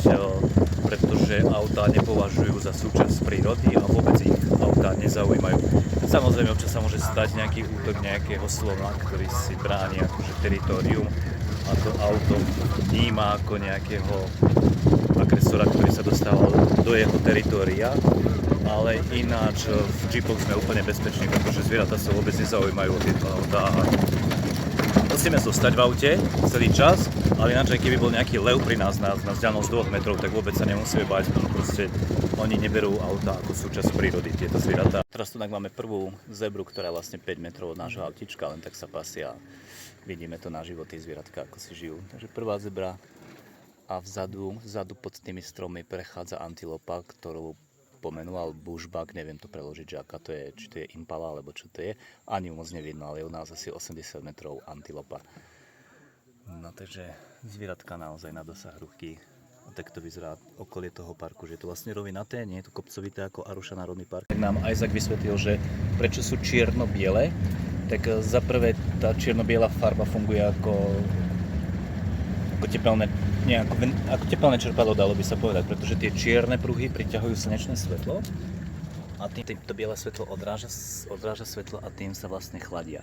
pretože autá nepovažujú za súčasť prírody a vôbec ich autá nezaujímajú. Samozrejme, občas sa môže stať nejaký útok nejakého slona, ktorý si bráni akože teritorium a to auto vníma ako nejakého agresora, ktorý sa dostával do jeho teritoria, ale ináč v Jeepoch sme úplne bezpeční, pretože zvieratá sa vôbec nezaujímajú o tieto autá. Musíme zostať v aute celý čas, ale ináč aj keby bol nejaký lev pri nás na vzdialenosť 2 metrov, tak vôbec sa nemusíme bať, proste oni neberú auta ako súčasť prírody, tieto zvieratá. Teraz tu máme prvú zebru, ktorá je vlastne 5 metrov od nášho autička, len tak sa pasia. Vidíme to na život, tie zvieratka, ako si žijú. Takže prvá zebra a vzadu pod tými stromy prechádza antilopa, ktorú pomenoval bushbuck, neviem to preložiť, že aká to je, či to je impala, alebo čo to je. Ani moc nevidno, ale je u nás asi 80 metrov antilopa. No takže zvieratka naozaj na dosah ruky. A tak to vyzerá okolie toho parku, že je to vlastne rovinaté, nie je to kopcovité ako Aruša národný park. Tak nám Isaac vysvetlil, že prečo sú čierno-biele. Tak za prvé tá čierno-biela farba funguje ako tepelné ako čerpadlo, dalo by sa povedať, pretože tie čierne pruhy priťahujú slnečné svetlo a to biele svetlo odráža svetlo a tým sa vlastne chladia.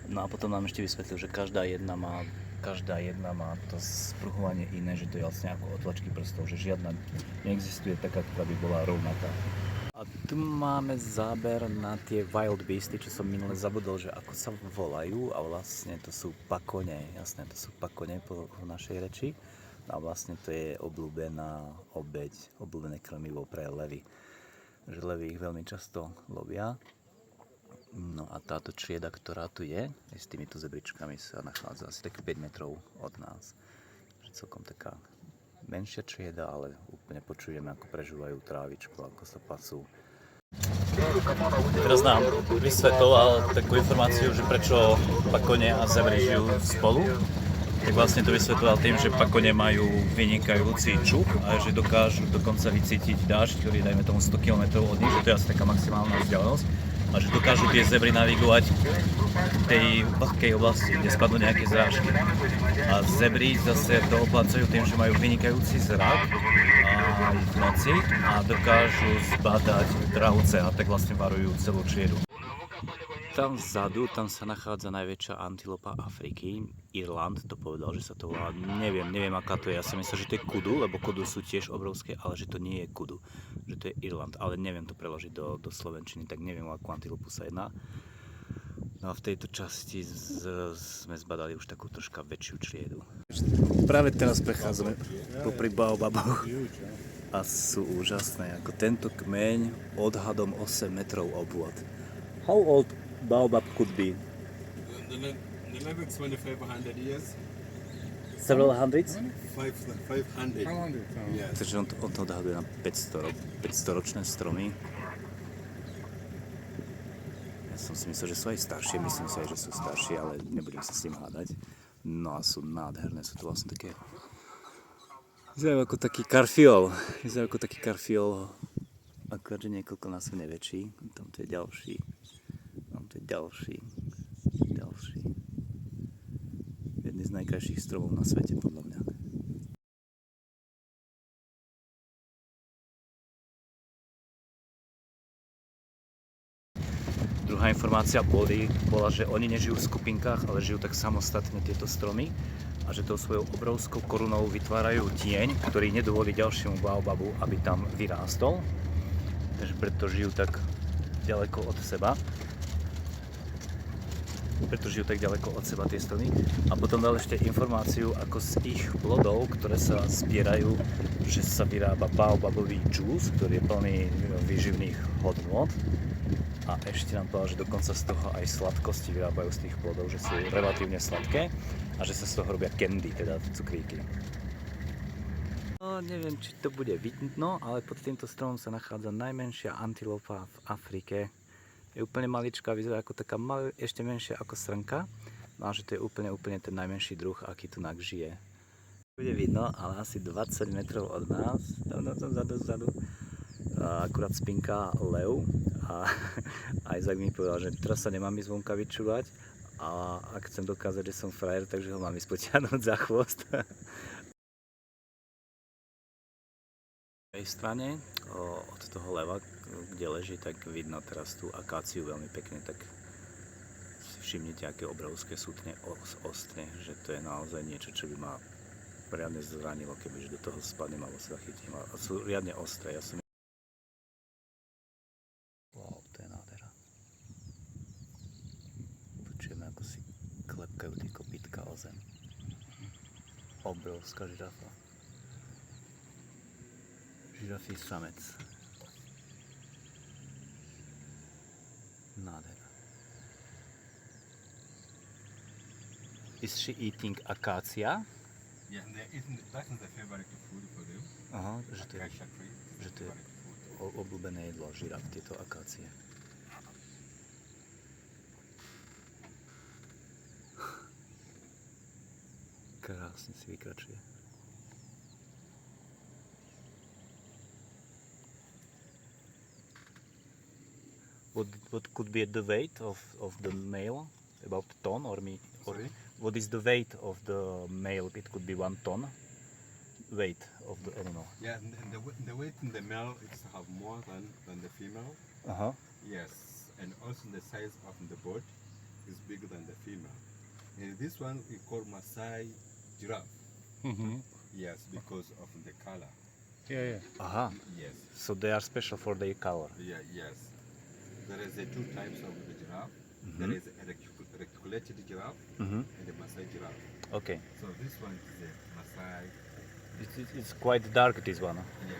No a potom nám ešte vysvetlil, že každá jedna má to spruhovanie iné, že to je vlastne ako otlačky prstov, že žiadna neexistuje taká, ktorá by bola rovnaká. A tu máme záber na tie wild beasty, čo som minule zabudol, že ako sa volajú, a vlastne to sú pakone, jasné, to sú pakone po našej reči. A vlastne to je obľúbená obeť, obľúbené krmivo pre levy. Že levy ich veľmi často lovia. No a táto trieda, ktorá tu je s týmito zebričkami, sa nachádza asi tak 5 metrov od nás. Že celkom taká menšia trieda, ale úplne počujeme, ako prežúvajú trávičku, ako sa pasú. Teraz nám vysvetloval takú informáciu, že prečo pakone a zebry žijú spolu. Tak vlastne to vysvetloval tým, že pakone majú vynikajúci čuch a že dokážu dokonca vycítiť dážď, ktorý dajme tomu 100 km od nich, že to je asi taká maximálna vzdialenosť. A že dokážu tie zebry navigovať v tej vlhkej oblasti, kde spadnú nejaké zrážky. A zebry zase to oplácajú tým, že majú vynikajúci zrak aj v noci a dokážu zbadať dravce a tak vlastne varujú celú čriedu. Tam vzadu, tam sa nachádza najväčšia antilopa Afriky. Irland to povedal, že sa to volá. Neviem aká to je. Ja si myslím, že to je kudu, lebo kudu sú tiež obrovské, ale že to nie je kudu. Že to je Irland, ale neviem to preložiť do slovenčiny, tak neviem, o akú antilopu sa jedná. No a v tejto časti sme zbadali už takú troška väčšiu čriedu. Práve teraz prechádzame popri baobaboch a sú úžasné. Ako tento kmeň odhadom 8 metrov obvod. How old baobab could be? The level 2,500 years. Several hundreds? 500. Yes. Takže on to odhaduje na 500 ročné stromy. Ja som si myslel, že sú aj staršie, myslím si aj, že sú staršie, ale nebudem sa s tým hádať. No a sú nádherné, sú to vlastne také... Vyzerajú ako taký karfiol. Akorát, že niekoľkonásobne väčší. Tam to je ďalší. Jedný z najkrajších stromov na svete, podľa mňa. Druhá informácia bola, že oni nežijú v skupinkách, ale žijú tak samostatne tieto stromy a že tou svojou obrovskou korunou vytvárajú tieň, ktorý nedovolí ďalšiemu baobabu, aby tam vyrástol. Takže preto žijú tak ďaleko od seba. Tie stromy. A potom dal ešte informáciu, ako z ich plodov, ktoré sa zbierajú, že sa vyrába baobabový džús, ktorý je plný výživných hodnôt. A ešte nám povedal, že dokonca z toho aj sladkosti vyrábajú z tých plodov, že sú relatívne sladké a že sa z toho robia candy, teda cukríky. No, neviem, či to bude vidno, ale pod týmto stromom sa nachádza najmenšia antilopa v Afrike. Je úplne maličká, vyzerá ako taká ešte menšia ako srnka. No a že to je úplne ten najmenší druh, aký tu žije. Bude vidno, ale asi 20 metrov od nás, tam vzadu, akurát spinká lev a Isaac mi povedal, že teraz sa nemám ísť vonka vyčúvať a ak chcem dokázať, že som frajer, takže ho mám ísť potiahnuť za chvost. tej strane, od toho leva, kde leží, tak vidno teraz tú akáciu veľmi pekne, tak si všimnite, aké obrovské sú tie ostne, že to je naozaj niečo, čo by ma riadne zranilo, kebyže do toho spadnem alebo sa chytím. A sú riadne ostré. Wow, to je nádhera. Počujeme, ako si klepkajú tie kopytka o zem. Obrovská žirafa. Žirafí samec. Nádhera. Is she eating acacia? Yeah, that is the favorite food for them. Aha, že to je, Acacia tree. že to je obľúbené jedlo žiraf, tieto akácie. Krásne si vykračuje. What could be the weight of the male? About ton or me? Or Sorry? what is the weight of the male? It could be 1 ton weight of the animal. Yeah, and the weight in the male is have more than the female. Uh-huh. Yes, and also the size of the body is bigger than the female. And this one we call Maasai giraffe. Mm-hmm. Yes, because of the color. Yeah. Aha, Yes, so they are special for their color. yeah, yes. There is two types of the giraffe. There is a reticulated giraffe Mm-hmm. and the Maasai giraffe. Okay. So this one is the Maasai. It's quite dark, this one. Yeah,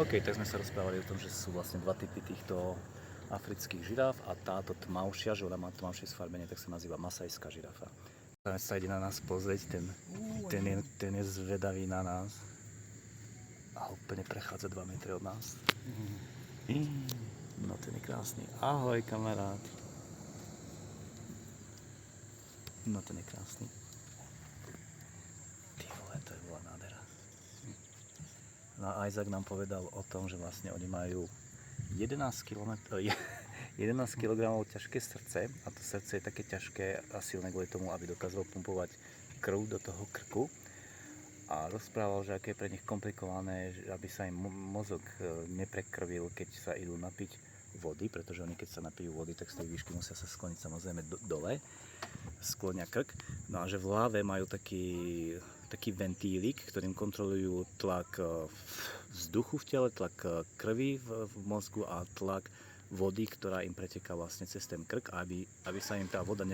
OK, tak sme sa rozprávali o tom, že sú vlastne dva typy týchto afrických žiraf a táto tmavšia, že ona má tmavšie sfarbenie, tak sa nazýva masajská žirafa. Samec sa ide na nás pozrieť, ten je zvedavý na nás a úplne prechádza 2 metre od nás. No ten je krásny. Ahoj kamarát. No ten je krásny. Ty vole, to je bola nádhera. No a Isaac nám povedal o tom, že vlastne oni majú 11 kg ťažké srdce a to srdce je také ťažké a silné kvôli tomu, aby dokázalo pumpovať krv do toho krku. A rozprával, že aké je pre nich komplikované, aby sa im mozog neprekrvil, keď sa idú napiť vody, pretože oni keď sa napijú vody, tak z tej výšky musia sa skloniť samozrejme dole, sklonia krk. No a že v hlave majú taký ventílik, ktorým kontrolujú tlak vzduchu v tele, tlak krvi v mozgu a tlak vody, ktorá im preteká vlastne cez ten krk, aby sa im tá voda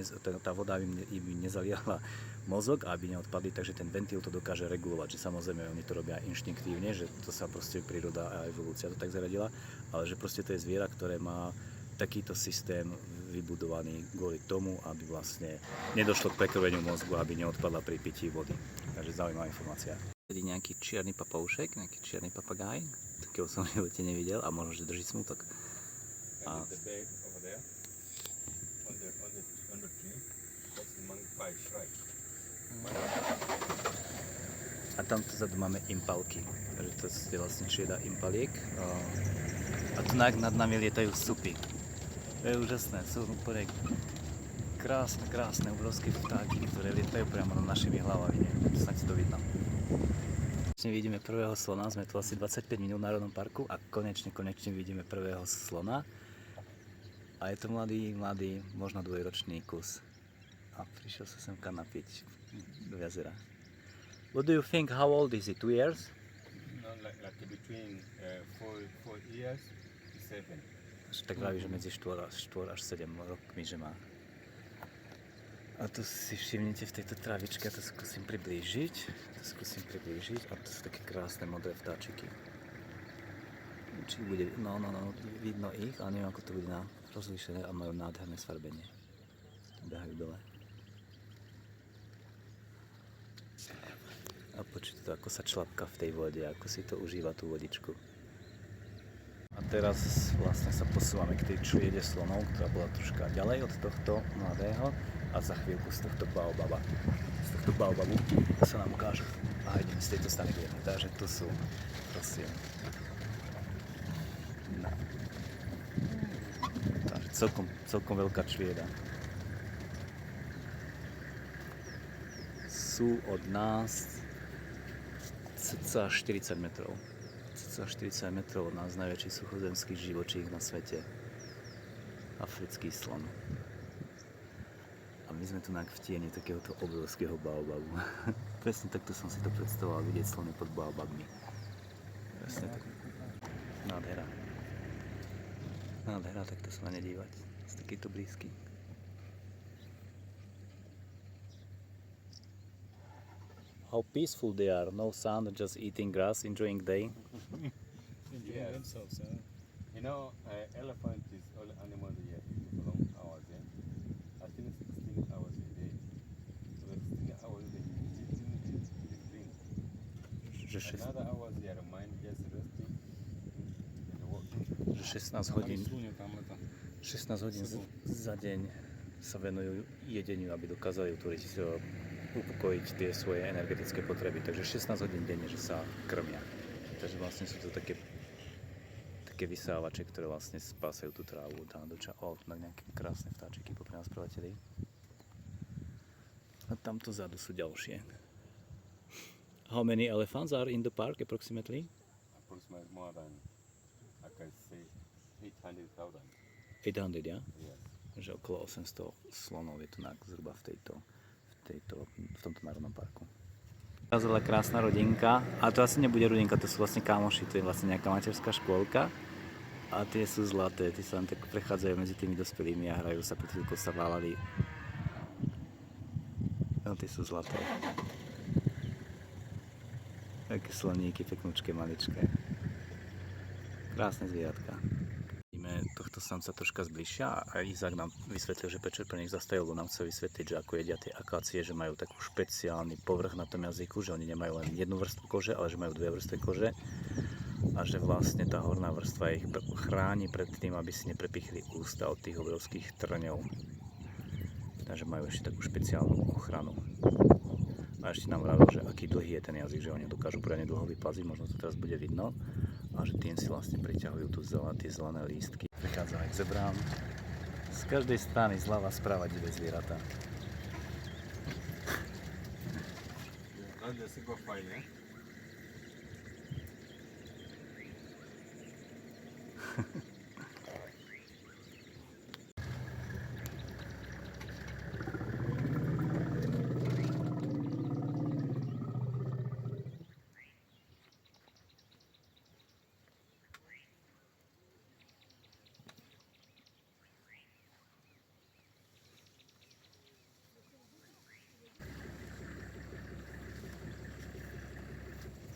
im nezaliala mozog, aby neodpadli, takže ten ventíl to dokáže regulovať, že samozrejme oni to robia inštinktívne, že to sa proste príroda a evolúcia to tak zaradila, ale že proste to je zviera, ktoré má takýto systém vybudovaný kvôli tomu, aby vlastne nedošlo k prekrveniu mozgu, aby neodpadla pri pití vody. Takže zaujímavá informácia. Tedy nejaký čierny papoušek, nejaký čierny papagáj, takého som v živote nevidel a možno, že drží smutok. and the bed over there on the tree. That's the monkey shrike. A tamto zadu máme impalky, takže to je vlastne trieda impaliek. A tu nad nami lietajú supy. To je úžasné, sú úplne krásne, obrovské vtáky, ktoré lietajú priamo nad našimi hlavami. Snáď si to vidno. Konečne vidíme prvého slona, sme tu asi 25 minút v Národnom parku a konečne vidíme prvého slona. A je to mladý, možno 2-ročný kus. A prišiel sa semka napiť do jazera. What do you think, how old is he? 2 years? No, like between 4 years to 7. Tak vraví, že medzi 4 až 7 rokmi, že má. A tu si všimnite v tejto trávičke, to skúsim priblížiť. A to sú také krásne modré vtáčiky. Či bude, no, vidno ich, ale neviem, ako to bude rozlíšené a majú nádherné sfarbenie. Behajú dole. A počujte to, ako sa člapka v tej vode, ako si to užíva tú vodičku. A teraz vlastne sa posúvame k tej čriede slonov, ktorá bola troška ďalej od tohto mladého a za chvíľku z tohto baobabu sa nám ukážu. A ideme z tejto strany vieme, takže tu sú, prosím. No. Takže celkom veľká črieda. sú od nás cca 40 metrov. Cca 40 metrov od nás najväčší suchozemský živočích na svete. Africký slon. A my sme tu v tieni takéhoto obrovského baobabu. Presne takto som si to predstavoval, vidieť slony pod baobabmi. Presne tak. Nádhera. Nádhera, takto sa na ne dívať. Z takýto blízky. How peaceful they are. No sound, just eating grass, enjoying day. Yes. themselves, You know, elephant is only animal that you eat for long hours, yeah? I think 16 hours a day. So the 16 hours they eating, they drink. Že, šest, Another hours their mind just resting and walking. že 16 hodín, Súne tam leta. 16 hodín za deň sa venujú jedeniu, aby dokázali utvoriť, upokojiť tie svoje energetické potreby. Takže 16 hodín denne, že sa krmia. Takže vlastne sú to také vysávače, ktoré vlastne spásajú tú trávu tam do nejaké krásne vtáčiky popri nás preleteli. A tamto zadu sú ďalšie. How many elephants are in the park approximately? Approximately more than, I can say, 800,000. 800, ja? Yes. Že okolo 800 slonov je tu zhruba v tomto národnom parku. Ukázala krásna rodinka, ale to asi nebude rodinka, to sú vlastne kamoši, to je vlastne nejaká materská škôlka. A tie sú zlaté, tie sa len tak prechádzajú medzi tými dospelými a hrajú sa, pred chvíľkou sa válali. No, tie sú zlaté. Také sloníky, peknúčké, maličké. Krásne zvieratka. Vidíme tohto samca troška zbližšia a Izák nám vysvetlil, že prečo pre nich zastavil, lebo nám chce vysvetliť, že ako jedia tie akácie, že majú takú špeciálny povrch na tom jazyku, že oni nemajú len jednu vrstvu kože, ale že majú dve vrstvy kože a že vlastne tá horná vrstva ich chráni pred tým, aby si neprepichli ústa od tých obrovských trňov. Takže majú ešte takú špeciálnu ochranu. A ešte nám vravil, že aký dlhý je ten jazyk, že oni dokážu poriadne dlho vyplaziť, možno to teraz bude vidno. A že tým si vlastne priťahujú tu tie zelené lístky. Prichádza aj k zebrám. Z každej strany zľava správa divé zvieratá. That's the single file, yeah?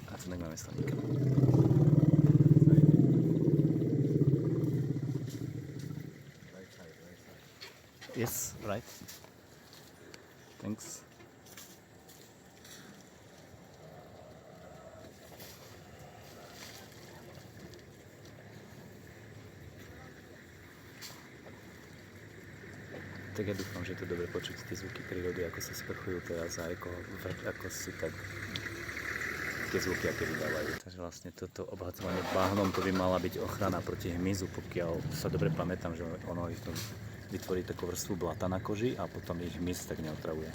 A tu nemáme slaníka. Yes, right. Thanks. Tak ja dúfam, že je to dobre počuť tie zvuky prírody, ako sa sprchujú teraz a ako si tak tie zvuky, aké vydávajú. Takže vlastne toto obhacovanie bahnom, to by mala byť ochrana proti hmyzu, pokiaľ sa dobre pamätám, že ono ich to vytvorí takú vrstvu blata na koži a potom ich hmyz tak neotravuje.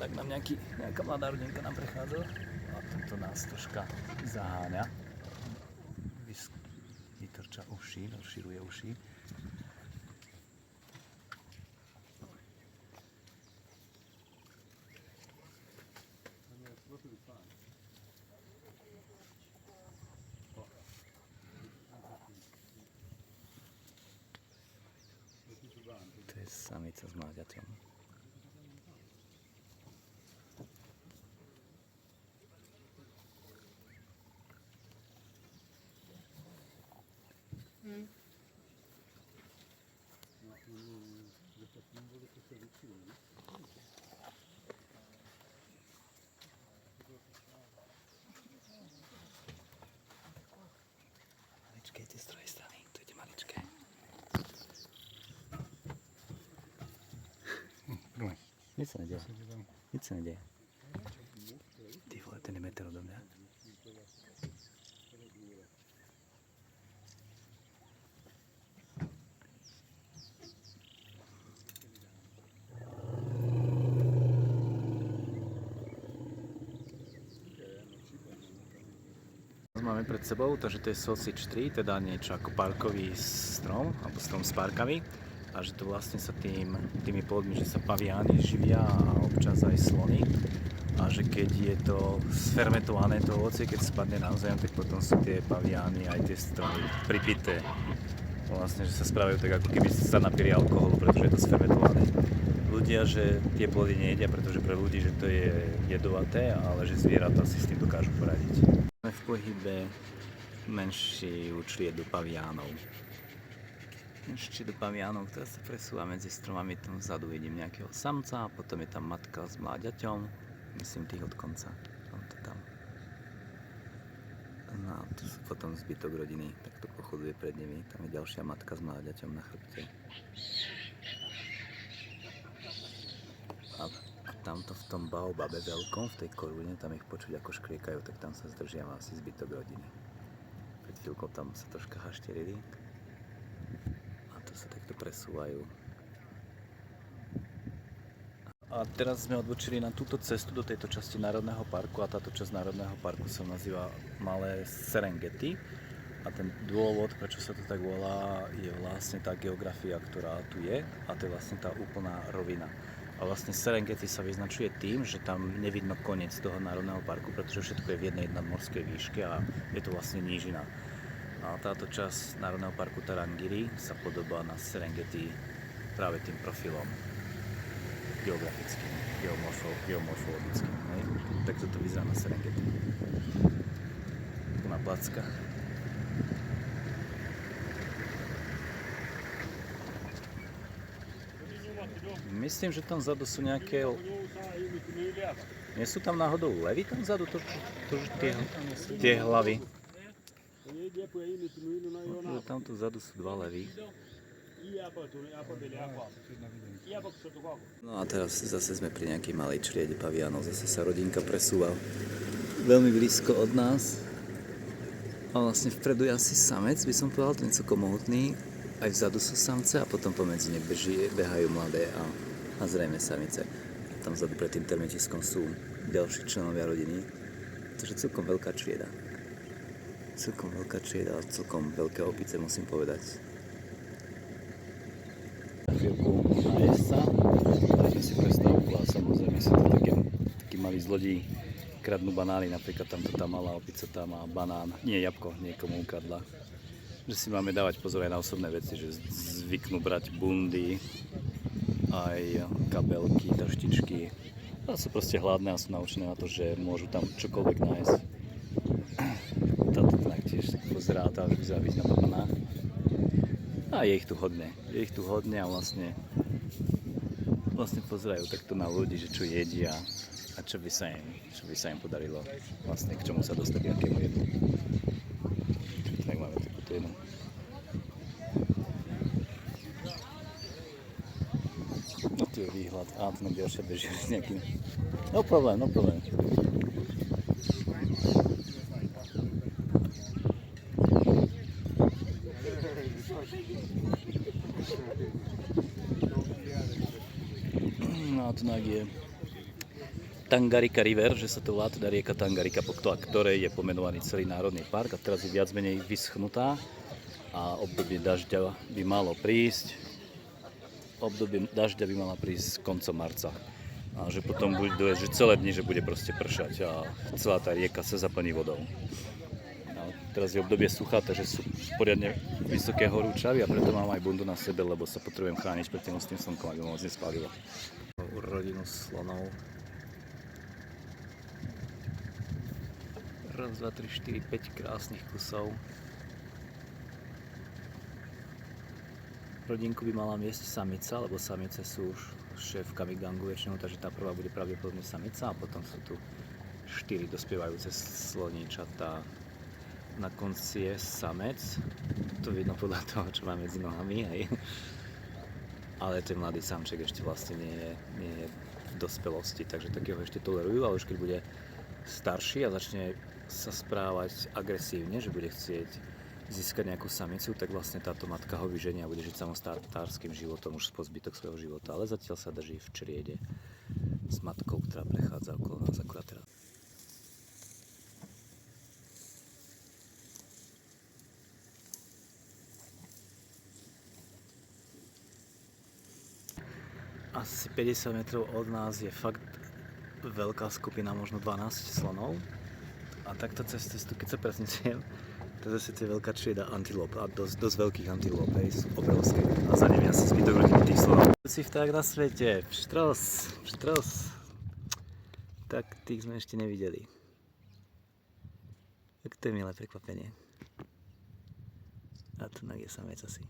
Tak nám nejaká mladá rodinka nám prechádza a tento nás troška zaháňa. Vytrča uši, rozširuje uši. To je samica s mláďaťom. Maličké tie z druhej strany, to je maličké. Nic sa nedieje. Nic sa nedieje. Ty vole, ten je meter odo mňa. máme pred sebou, takže to je sausage tree, teda niečo ako parkový strom, alebo strom s parkami. A že to vlastne sa tými plodmi, že sa paviány živia a občas aj slony. A že keď je to sfermentované to ovocie, keď spadne na zem, tak potom sú tie paviány aj tie stromy pripité. Vlastne, že sa správajú tak, ako keby sa napili alkoholu, pretože je to sfermentované. Ľudia, že tie plody nejedia, pretože pre ľudí, že to je jedovaté, ale že zvieratá si s tým dokážu poradiť. Sme v pohybe menšiu čriedu paviánov. Ešte do paviánov, ktorá sa presúva medzi stromami, tam vzadu vidím nejakého samca, a potom je tam matka s mláďaťom, myslím tých od konca, tam. No a tu sú potom zbytok rodiny, tak to pochoduje pred nimi, tam je ďalšia matka s mláďaťom na chrbte. A tamto v tom baobabe veľkom, v tej korune, tam ich počuť ako škriekajú, tak tam sa zdržiava asi zbytok rodiny. Pred chvíľkou tam sa troška hašterili. Sa takto presúvajú. A teraz sme odbočili na túto cestu do tejto časti Národného parku a táto časť Národného parku sa nazýva Malé Serengeti. A ten dôvod, prečo sa to tak volá, je vlastne tá geografia, ktorá tu je, a to je vlastne tá úplná rovina. A vlastne Serengeti sa vyznačuje tým, že tam nevidno koniec toho Národného parku, pretože všetko je v jednej nadmorskej výške a je to vlastne nížina. A táto časť Národného parku Tarangire sa podobá na Serengeti práve tým profilom geografickým, geomorfologickým. Tak to vyzerá na Serengeti. Tu na plackách. Myslím, že tam vzadu sú nejaké... Nie sú tam náhodou levy tam vzadu? Tie hlavy. Tamto vzadu sú dva levy. No a teraz zase sme pri nejakej malej čriede paviánov. Zase sa rodinka presúva veľmi blízko od nás. A vlastne vpredu je asi samec, by som povedal, ten celkom mohutný. Aj vzadu sú samce a potom pomedzi ne behajú mladé a zrejme samice. Tam vzadu pred tým termetiskom sú ďalší členovia rodiny. Takže celkom veľká črieda. Celkom veľká črieda a celkom veľké opice, musím povedať. Na chvíľku nájsť sa, dali sme si prestávku a samozrejme si to takí malí zlodí kradnú banány, napríklad tamto tá malá opica tam má banán, nie jabko, niekomu ukradla. Že si máme dávať pozor aj na osobné veci, že zvyknú brať bundy, aj kabelky, taštičky. A sú proste hladné a sú naučené na to, že môžu tam čokoľvek nájsť. Táto taktiež tak pozerá, tá už vyzerá byť napapaná. A je ich tu hodne a vlastne pozerajú takto na ľudí, že čo jedia a čo by sa im podarilo vlastne k čomu sa dostať, akému jedlu. Tak máme takúto jednu. No tu je výhľad. A tu ďalšia beží s nejakým. No problém. No a tu je Tangarika River, že sa to volá, teda rieka Tangarika, po ktorej je pomenovaný celý národný park, a teraz je viac menej vyschnutá a obdobie dažďa by malo prísť. Obdobie dažďa by mala prísť koncom marca. A že potom bude, že celé dni, že bude proste pršať a celá tá rieka sa zaplní vodou. A teraz je obdobie sucha, takže sú poriadne vysoké horúčavy a preto mám aj bundu na sebe, lebo sa potrebujem chrániť pred tým hustým slnkom, aby ma moc nespálilo. Rodinu slonov. 1, 2, 3, 4, 5 krásnych kusov. Rodinku by mala miesť samica, lebo samice sú už šéfkami gangu väčšinou, takže tá prvá bude pravdepodobne samica a potom sú tu 4 dospievajúce sloníčatá. Na konci je samec, to vidno podľa toho, čo má medzi nohami, hej. Ale ten mladý samček ešte vlastne nie je v dospelosti, takže takého ešte tolerujú, ale už keď bude starší a začne sa správať agresívne, že bude chcieť získať nejakú samicu, tak vlastne táto matka ho vyženie a bude žiť samostárským životom už po zbytok svojho života, ale zatiaľ sa drží v čriede s matkou, ktorá prechádza okolo nás akurát teraz. 50 metrov od nás je fakt veľká skupina, možno 12 slonov. A takto cez cestu, keď sa presnečiem, to je zase veľká trieda antilop a dosť veľkých antilop, sú obrovské. A za nimi asi zbytok veľkých tých slonov. Si vták na svete, pštros. Tak tých sme ešte nevideli. Tak to je milé prekvapenie. A tu je samec asi.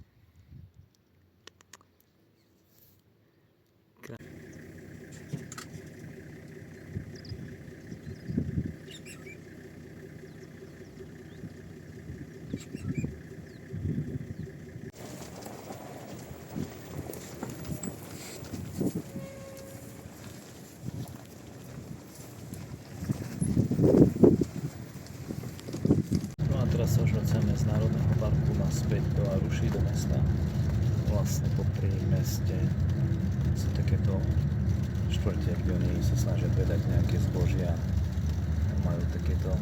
No a teraz sa už vracame z Národného parku naspäť do Aruši, do mesta. Vlastne popri meste sú takéto štvrte, kde oni sa snažia predať nejaké zbožia. Majú takéto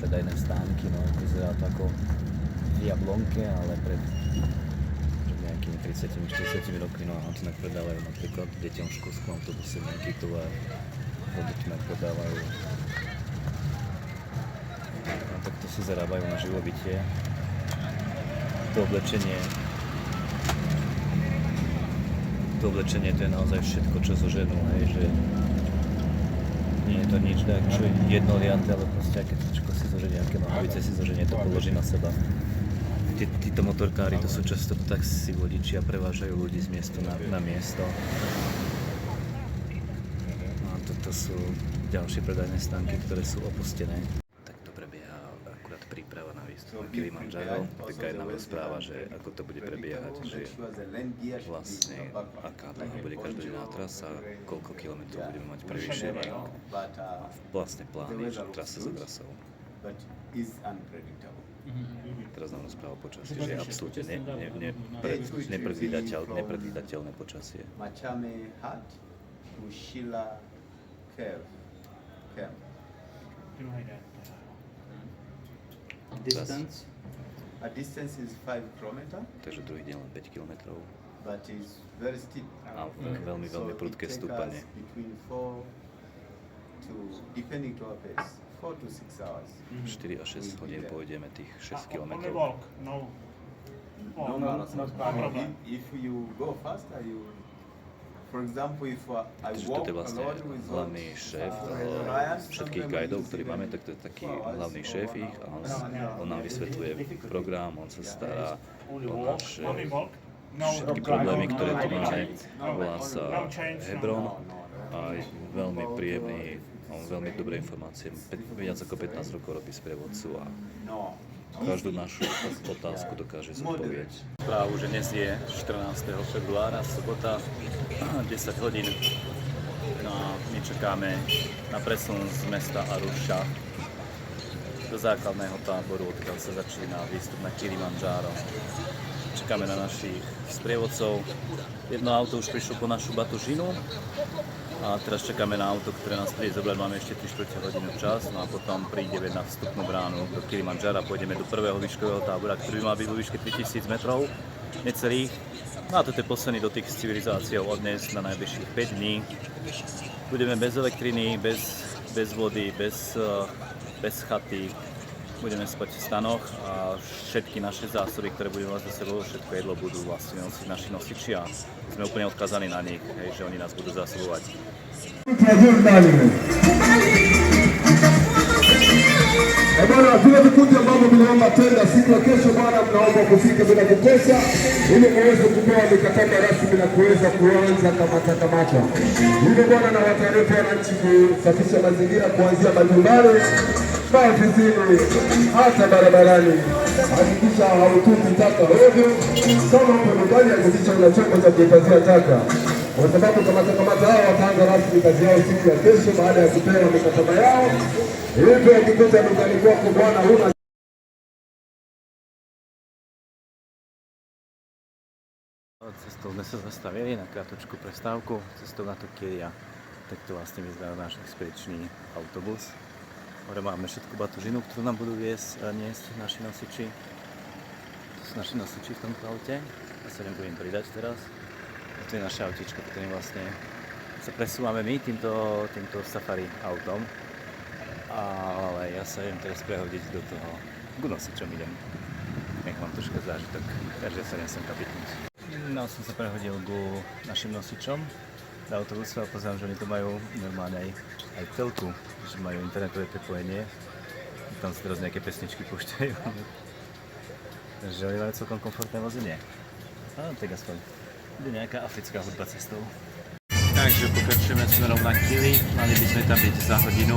predajné stánky, no vyzerá to ako v Jablonke, ale pred nejakými 30-40 rokmi, no a tam predávajú napríklad deťom v školskom autobuse nejaký tovar, deťom predávajú. A takto si zarábajú na živobytie. To oblečenie to je naozaj všetko, čo zoženú, hej, že nie je to nič tak, čo jednoliaté, ale proste aké tričko si zoženie, aké nohavice si zoženie, to položí na seba. Títo motorkári to sú často taxi vodiči a prevážajú ľudí z miesta na miesto. No a toto sú ďalšie predajné stánky, ktoré sú opustené. Takto prebieha akurát príprava na výstup na Kilimanjaro. Taká jedna správa, že ako to bude prebiehať, že vlastne aká dlhá bude každodenná trasa, koľko kilometrov budeme mať prevýšenie a vlastne plány, že trasa za trasou. Teraz nám rozpráva počasie, že je absolútne nepredvídateľné počasie. Machame Hat to Sheila Cave. Distance? A distance is 5 km, Takže druhý deň len 5 km. but it's very steep. A veľmi prudké stúpanie. Between 4 to, depending to our pace, 4 to 6 hours. 4 až 6 hodín pôjdeme tých 6 km. Only walk, no. No problem. If you go faster, you, for example, if I Takže walk toto je vlastne alone with hlavný šéf všetkých guidov, ktorí máme, tak to je taký hlavný šéf ich a on nám vysvetľuje program, on sa stará o naše všetky problémy, ktoré tu máme. Volá sa Hebron a je veľmi príjemný, on veľmi dobré informácie, viac ako 15 rokov robí sprievodcu a každú našu otázku dokáže zodpovedať. Správu, že dnes je 14. februára, sobota, 10 hodín. No a my čakáme na presun z mesta Aruša do základného táboru, odkiaľ sa začína výstup na Kilimanjaro. Čakáme na našich sprievodcov. Jedno auto už prišlo po našu batožinu a teraz čakáme na auto, ktoré nás príde zobrať. Máme ešte 3/4 hodinu čas, no a potom prídeme na vstupnú bránu do Kilimanjara. Pôjdeme do prvého výškového tábora, ktorý by mal byť vo výške 3000 metrov necelých. No a toto je posledný dotyk s civilizáciou od dnes na najbližších 5 dní. Budeme bez elektriny, bez vody, bez chaty. Budeme spať v stanoch a všetky naše zásoby, ktoré budeme mať za sebou, všetko jedlo budú vlastne nosiť naši nosiči a sme úplne odkazaní na nich, hej, že oni nás budú zásobovať. Bwana, vile vikundi ambavyo vinaomba tenda siku ya kesho, bwana, mnaomba kufika bila kukosa, ili muweze kupewa mikataba rasmi na kuweza kuanza kamata. Hivyo bwana, na wataarifu wananchi kusafisha mazingira kuanzia majumbani, maofisini, hata barabarani. Hakikisha hautupi taka ovyo. Kama uko nyumbani, hakikisha una chombo cha kuhifadhia taka, kwa sababu kamata hao wataanza rasmi kazi yao siku ya kesho baada ya kupewa mikataba yao. Hivyo ukikuta dukani kwako bwana huna Cestou sme sa zastavili na krátku prestávku, cestou na to Kilia. Tak to vlastne vyzerá náš expedičný autobus. Hore máme všetku batožinu, ktorú nám budú niesť naši nosiči. To sú naši nosiči v tomto aute. Ja sa nebudem pridať teraz. To je naše autíčko, ktorým vlastne sa presúvame my týmto safari autom. Ale ja sa idem teraz prehodiť do toho, k nosičom idem. Nech mám troška zážitok, takže sa idem sem kapitnúť. No som sa prehodil k našim nosičom do autobusu a pozerám, že oni to majú normálne aj telku, že majú internetové prepojenie. Tam sa teraz nejaké pesničky púšťajú. Takže oni majú celkom komfortné vozenie. Ale tak aspoň bude nejaká africká hudba cestou. Takže pokračujeme smerom na Kili, mali by sme tam byť za hodinu.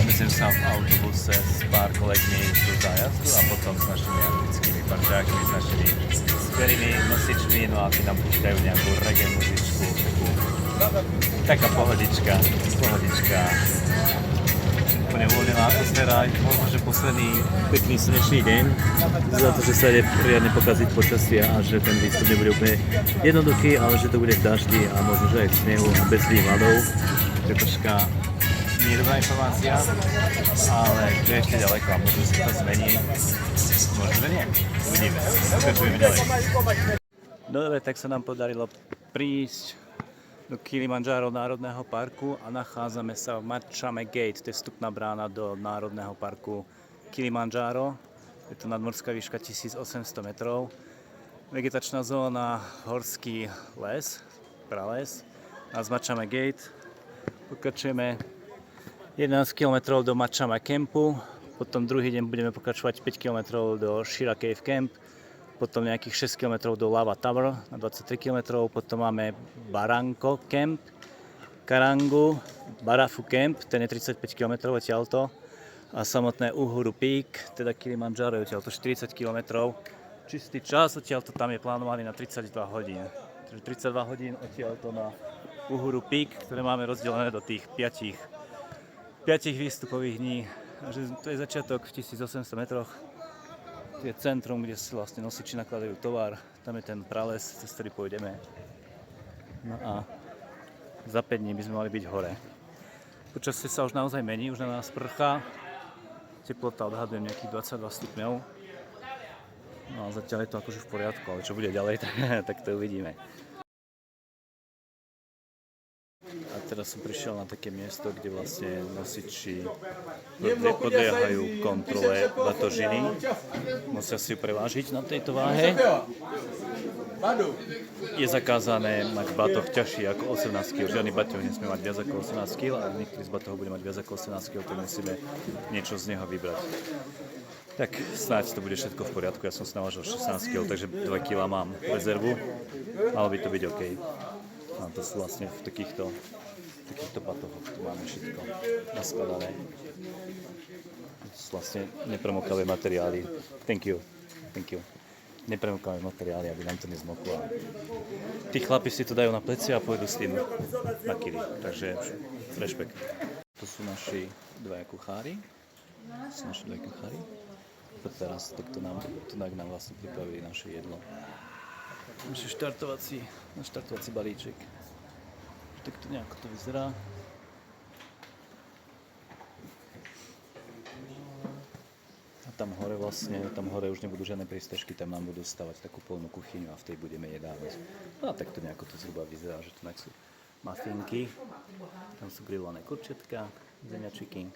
Myslím sa v autobuse s pár kolegmi do zájazdu a potom s našimi africkými parťákmi, s našimi skvelými nosičmi, no a tí nám púšťajú nejakú reggae muzičku, taká pohodička. Úplne uvoľnená atmosféra, možno, že posledný pekný slnečný deň, za to, že sa ide riadne pokaziť počasie a že ten výstup nebude úplne jednoduchý, ale že to bude v daždi a možno, že aj v snehu a bez výhľadov. To je troška mierová informácia, ale to je ešte ďaleko a možno sa to zmení, možno, že nie. Uvidíme, pokračujeme ďalej. No dobre, tak sa nám podarilo prísť do Kilimandžáro národného parku a nachádzame sa v Machame Gate, to je vstupná brána do národného parku Kilimandžáro. Je to nadmorská výška 1800 metrov. Vegetačná zóna, horský les, prales. A z Machame Gate pokračujeme 11 km do Machame Campu, potom druhý deň budeme pokračovať 5 km do Shira Cave Camp, potom nejakých 6 km do Lava Tower na 23 km, potom máme Baranko Camp, Karangu, Barafu Camp, ten je 35 km odtiaľto a samotné Uhuru Peak, teda Kilimandžáro je odtiaľto 40 km. Čistý čas odtiaľto tam je plánovaný na 32 hodín. Takže 32 hodín odtiaľto na Uhuru Peak, ktoré máme rozdelené do tých 5 výstupových dní. Takže to je začiatok v 1800 metroch. To je centrum, kde si vlastne nosiči nakladajú tovar. Tam je ten prales, cez ktorý pôjdeme. No a za 5 dní by sme mali byť hore. Počasie sa už naozaj mení, už na nás prchá. Teplota odhadujem nejakých 22 stupňov. No a zatiaľ je to akože v poriadku, ale čo bude ďalej, tak to uvidíme. A teraz som prišiel na také miesto, kde vlastne nosiči podliehajú kontrole batožiny. Musia si ju prevážiť na tejto váhe. Je zakázané mať batoh ťažší ako 18 kg. Žiadny batoh nesmie mať viac ako 18 kg, ale niektorý z batohov bude mať viac ako 18 kg, tak musíme niečo z neho vybrať. Tak snáď to bude všetko v poriadku. Ja som si navážil 16 kg, takže 2 kg mám rezervu. Malo by to byť OK. A to sú vlastne v takýchto batohoch, tu máme všetko naskladané. To sú vlastne nepremokavé materiály. Thank you. Nepremokavé materiály, aby nám to nezmoklo. Tí chlapi si to dajú na pleci a pôjdu s tým na Kili. Takže rešpekt. To sú naši dvaja kuchári. A teraz takto nám vlastne pripravili naše jedlo. Naš štartovací balíček. Tak to nejako to vyzerá. A tam hore už nebudú žiadne prístežky, tam nám budú stavať takú polnú kuchyňu a v tej budeme jedávať. No a tak to nejako to zhruba vyzerá, že tu sú mafinky, tam sú grillované kurčatka, zemiačiky.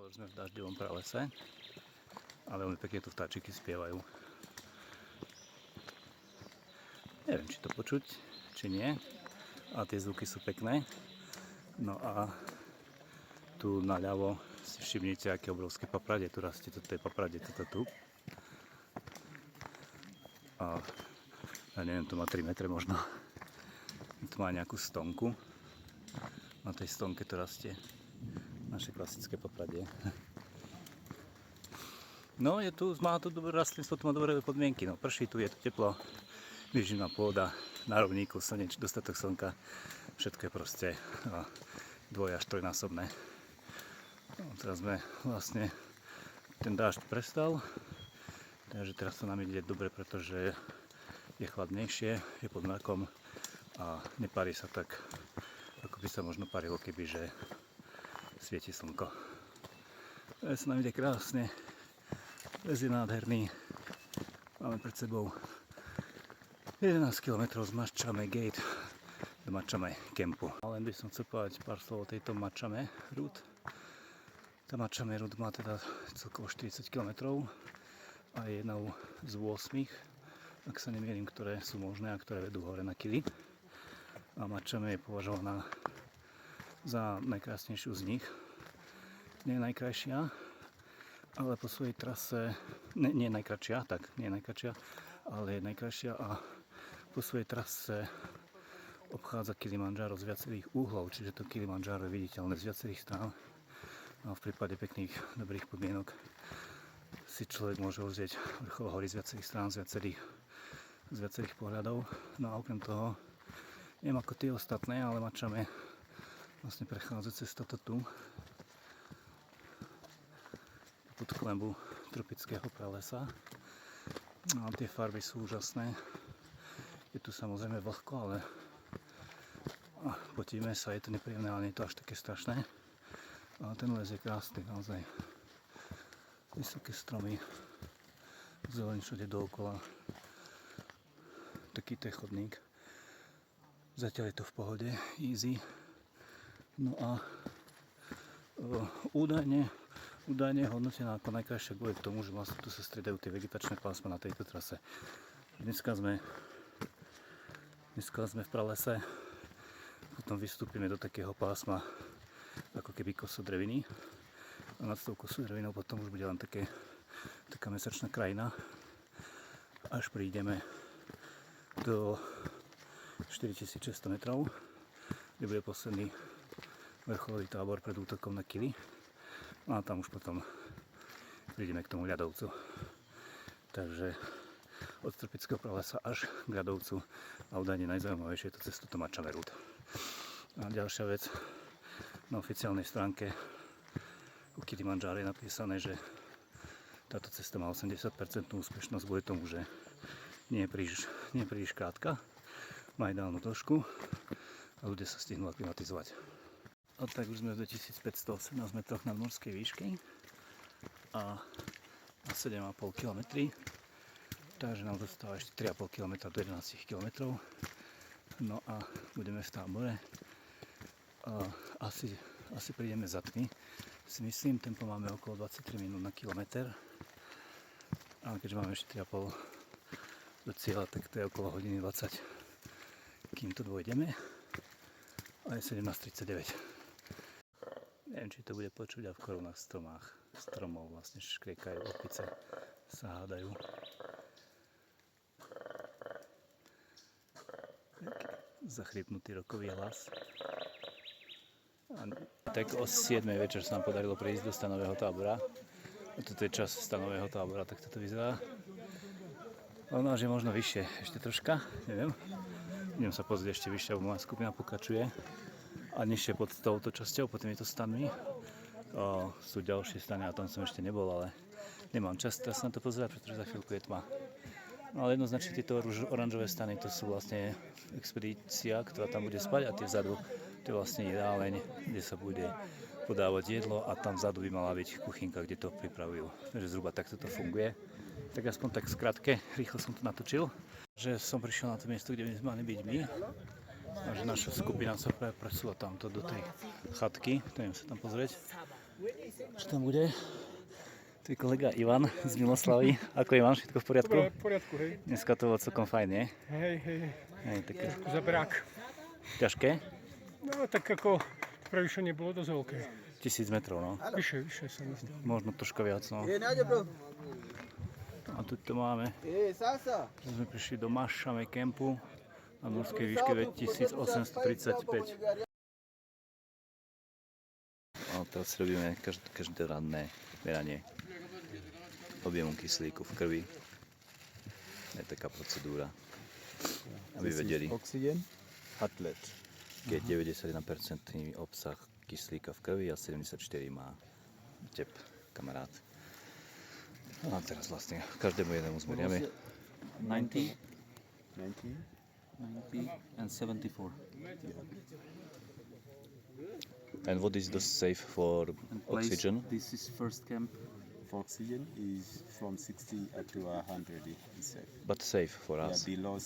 Už sme v dažďovom pralese, ale veľmi pekne tu vtáčiky spievajú. Neviem, či to počuť, či nie, ale tie zvuky sú pekné. No a tu naľavo si všimnite, aké obrovské papradie tu rastie. Toto je papradie, toto tu. A ja neviem, to má 3 metre možno. Tu má nejakú stonku. Na tej stonke to rastie. Naše klasické popradie. No, má to dobré rastlinstvo, tu má dobré podmienky. No, prší tu, je tu teplo, výživná pôda, na rovníku, dostatok slnka. Všetko je proste dvoj- až trojnásobné. No, teraz sme vlastne, ten dážď prestal, takže teraz to nám ide dobre, pretože je chladnejšie, je pod mrakom a nepári sa tak, ako by sa možno parilo, kebyže svieti slnko. To sa nám ide krásne. Les je nádherný. Máme pred sebou 11 km z Mačame Gate do Mačame Campu. Len by som chcel povedať pár slov o tejto Mačame Route. Tá Mačame Route má teda celkovo 40 km a je jednou z 8, ak sa nemýlim, ktoré sú možné a ktoré vedú hore na Kili. A Mačame je považovaná za najkrásnejšiu z nich. Nie je najkrajšia, ale po svojej trase, nie je najkračšia, ale je najkrajšia a po svojej trase obchádza Kilimandžáro z viacerých uhlov, čiže to Kilimandžáro je viditeľné z viacerých strán. A v prípade pekných, dobrých podmienok si človek môže uzrieť vrchol hory z viacerých strán, z viacerých pohľadov. No a okrem toho, neviem ako tie ostatné, ale Mačame vlastne prechádza cez toto tu pod klembu tropického pralesa. No a tie farby sú úžasné. Je tu samozrejme vlhko, ale potíme sa, je to nepríjemné, ale nie je to až také strašné. Ale ten les je krásny, naozaj. Vysoké stromy, zeleň všade dookola. Taký chodník. Zatiaľ je to v pohode, easy. No a údajne hodnotená ako najkrajšia kvôli k tomu, že vlastne tu sa striedajú tie vegetačné pásma na tejto trase. Dneska sme v pralese, potom vystúpime do takého pásma ako keby kosodreviny a nad tou kosodrevinou potom už bude len taká mesačná krajina, až prídeme do 4600 metrov, kde bude posledný vrcholový tábor pred útokom na Kili. No a tam už potom prídeme k tomu ľadovcu. Takže od tropického pralesa až k ľadovcu a údajne najzaujímavejšie je to cez túto Mačame Route. A ďalšia vec, na oficiálnej stránke u Kilimandžáro je napísané, že táto cesta má 80% úspešnosť kvôli tomu, že nie je príliš krátka, má ideálnu dĺžku a ľudia sa stihnú aklimatizovať. A tak už sme v 2518 metroch nad morskej výšky a na 7,5 km, takže nám zostáva ešte 3,5 km do 11 km. No a budeme v tábore. Asi prídeme za tmy. Si myslím, tempo máme okolo 23 minút na kilometr. A keďže máme ešte 3,5 do cieľa, tak to je okolo hodiny 20, kým to dôjdeme. A je 17:39. Neviem, či to bude počuť, a v korunách stromov vlastne škriekajú, opice sa hádajú. Zachrypnutý rokový hlas. Tak o 7 večer sa nám podarilo prísť do stanového tábora. A toto je čas stanového tábora, tak toto vyzerá. Ono až je možno vyššie, ešte troška, neviem. Idem sa pozrieť ešte vyššie, lebo moja skupina pokračuje. A nižšie pod touto časťou, pod týmito stanmi. Sú ďalšie stany a tam som ešte nebol, ale nemám čas teraz na to pozerať, pretože za chvíľku je tma. No ale jednoznačne tieto oranžové stany, to sú vlastne expedícia, ktorá tam bude spať, a tie vzadu, to je vlastne jedáleň, kde sa bude podávať jedlo a tam vzadu by mala byť kuchynka, kde to pripravujú. Takže zhruba takto to funguje. Tak aspoň tak skratke, rýchlo som to natočil, že som prišiel na to miesto, kde by sme mali byť my. A že naša skupina sa práve presúva tamto do tej chatky, idem sa tam pozrieť, čo tam bude. To je kolega Ivan z Miloslavy. Ako Ivan, všetko v poriadku? V poriadku, hej. Dneska to bolo celkom fajn, nie? Hej. Také Zabrák. ťažké? No tak ako prevýšenie bolo dosť veľké. 1000 metrov, no. Vyššie sa mi zdá. Možno troška viac, no. A tu to máme. Sme prišli do Mačame Campu na morskej výške 2835. A teraz robíme každoročné meranie objemu kyslíku v krvi. Je taká procedúra, aby vedeli, keď 91% obsah kyslíka v krvi a 74 má tep, kamarát. A teraz vlastne každému jednému zmeriame. 90 and 74. And what is the safe for oxygen? This is first camp for oxygen is from 60 up to 100 is safe. But safe for Yeah, us. below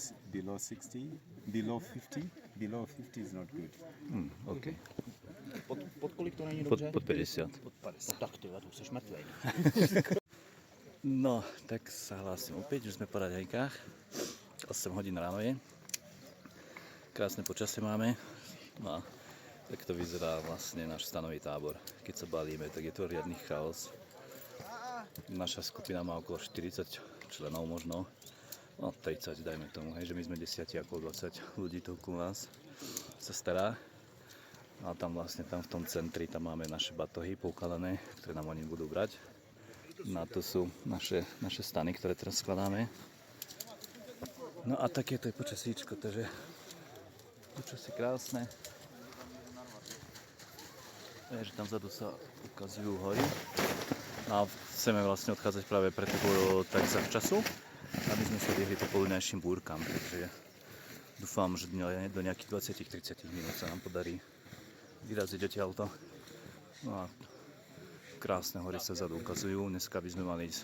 60, below 50 is not good. OK. Pod kolik to není dobře? Pod 50. Pod 50. Tak ty, tu jsi mrtvej. No, tak sa hlásim opäť, že sme po raňajkách. 8 hodín ráno je. Krásne počasie máme. No a tak to vyzerá vlastne náš stanový tábor. Keď sa balíme, tak je to riadny chaos. Naša skupina má okolo 40 členov možno. No 30 dajme tomu, hej, že my sme 10 ako 20 ľudí tu okolo nás sa stará. A tam vlastne tam v tom centri tam máme naše batohy poukladané, ktoré nám oni budú brať. Na to sú naše stany, ktoré teraz skladáme. No a takéto je počasíčko, takže počasie krásne. Je, že tam vzadu sa ukazujú hory. A chceme vlastne odchádzať práve preto tak za času, aby sme sa vyhli popoludňajším búrkam. Takže dúfam, že do nejakých 20-30 minút sa nám podarí vyraziť odtiaľto. No a krásne hory sa vzadu ukazujú. Dneska by sme mali ísť.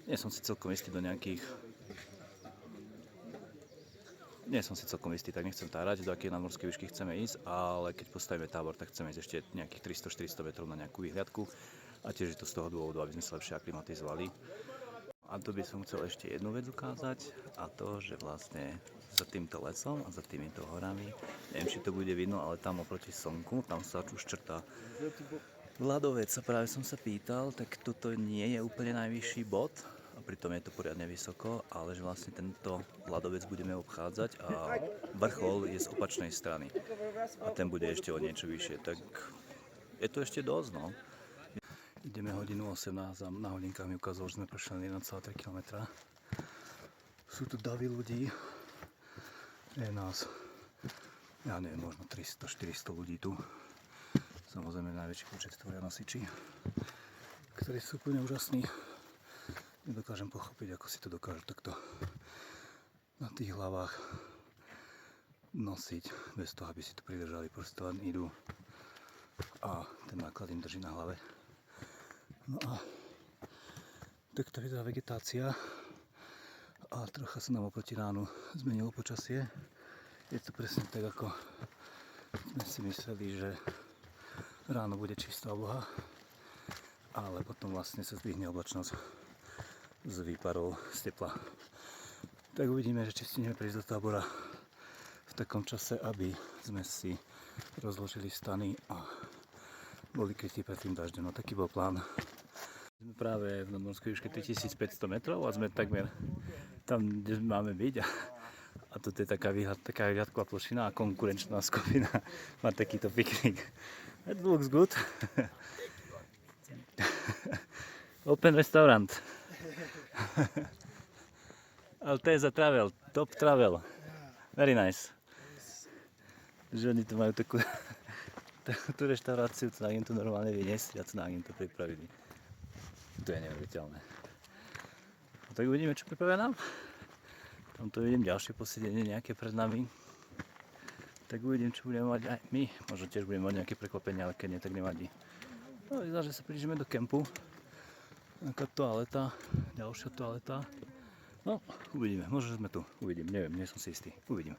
Nie som si celkom istý, tak nechcem tárať, do akej nadmorskej výšky chceme ísť, ale keď postavíme tábor, tak chceme ísť ešte nejakých 300-400 metrov na nejakú výhľadku a tiež je to z toho dôvodu, aby sme sa lepšie aklimatizovali. A to by som chcel ešte jednu vec ukázať, a to, že vlastne za týmto lesom a za týmito horami, neviem, či to bude vidno, ale tam oproti slnku, tam sa už črtá ľadovec. A práve som sa pýtal, tak toto nie je úplne najvyšší bod, a pritom je to poriadne vysoko, ale že vlastne tento ľadovec budeme obchádzať a vrchol je z opačnej strany. A ten bude ešte o niečo vyššie, tak je to ešte dosť, no. Ideme hodinu 18 a na hodinkách mi ukázalo, že sme prešli 1,3 km. Sú tu davy ľudí. Je nás, ja neviem, možno 300-400 ľudí tu. Samozrejme najväčší počet tvoria nosiči, ktorí sú úplne úžasní. Nedokážem pochopiť, ako si to dokážu takto na tých hlavách nosiť, bez toho, aby si to pridržali. Proste len idú a ten náklad im drží na hlave. No a takto vyzerá vegetácia a trocha sa nám oproti ránu zmenilo počasie. Je to presne tak, ako sme si mysleli, že ráno bude čistá obloha, ale potom vlastne sa zdvihne oblačnosť z výparov z tepla. Tak uvidíme, že či stihneme prísť do tábora v takom čase, aby sme si rozložili stany a boli krytí pred tým dažďom. No taký bol plán. Sme práve v nadmorskej výške 3500 metrov a sme takmer tam, kde máme byť. A toto je taká výhľadková plošina a konkurenčná skupina má takýto piknik. It looks good. Open restaurant. Alteza Travel, top travel. Very nice. Že oni tu majú takú reštauráciu, co nám to normálne vyniesť a co nám to pripravili. To je neuveriteľné. No tak uvidíme, čo pripravia nám. Tam to vidím ďalšie posedenie nejaké pred nami. Tak uvidím, čo budeme mať aj my. Možno tiež budeme mať nejaké prekvapenia, ale keď nie, tak nevadí. No, vyzerá, že sa blížime do kempu. Taká toaleta, ďalšia toaleta. No, uvidíme, možno sme tu, uvidím, neviem, nie som si istý, uvidím.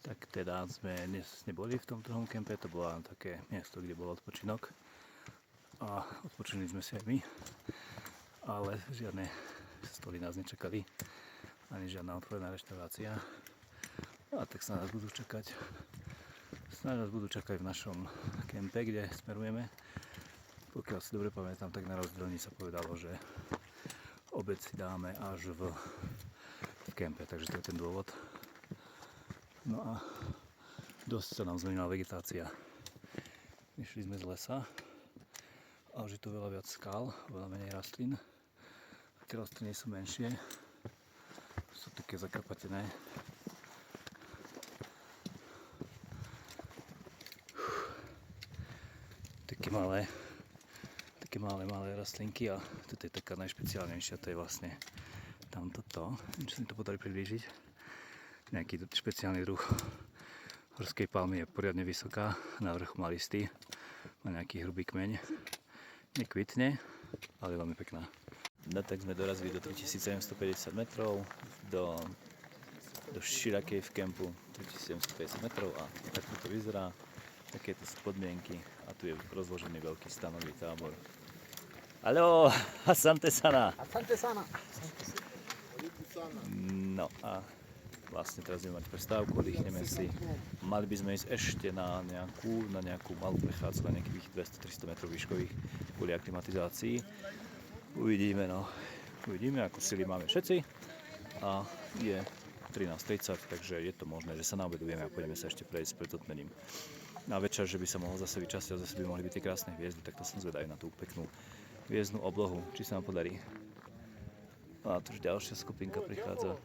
Tak teda sme dnes neboli v tom druhom kempe, to bolo také miesto, kde bol odpočinok. A odpočinili sme si aj my, ale žiadne stoly nás nečakali, ani žiadna otvorená reštaurácia. A tak sa nás budú čakať. Snáď nás budú čakať v našom kempe, kde smerujeme. Pokiaľ si dobre pamätám, tak na rozdelení sa povedalo, že obed si dáme až v kempe, takže to je ten dôvod. No a dosť sa nám zmenila vegetácia. Vyšli sme z lesa a už je tu veľa viac skál, veľa menej rastlín. A tie rastliny sú menšie, sú také zakrpatené. malé rastlinky a toto je taká najšpeciálnejšia, to je vlastne tamtoto, čo sa mi to podarí priblížiť. Nejaký špeciálny druh horskej palmy, je poriadne vysoká, na vrchu má listy, má nejaký hrubý kmeň, nekvitne, ale je veľmi pekná. No tak sme dorazili do 3750 metrov, do Shira Cave campu, 3750 metrov a takto to vyzerá, takéto sú podmienky a tu je rozložený veľký stanový tábor. Haló, asante sana. Asante sana. No a vlastne teraz budeme mať prestávku, oddychneme si. Mali by sme ísť ešte na nejakú malú prechádzku, na nejakých 200-300 metrov výškových kvôli aklimatizácii. Uvidíme, ako sily máme všetci. A je 13:30, takže je to možné, že sa naobedujeme a pôjdeme sa ešte prejsť pred otmením. Na večer, že by sa mohol zase vyčasť a zase by mohli byť tie krásne hviezdy, tak to som zvedavý na tú peknú hviezdnu oblohu, či sa nám podarí. A tu už ďalšia skupinka prichádza.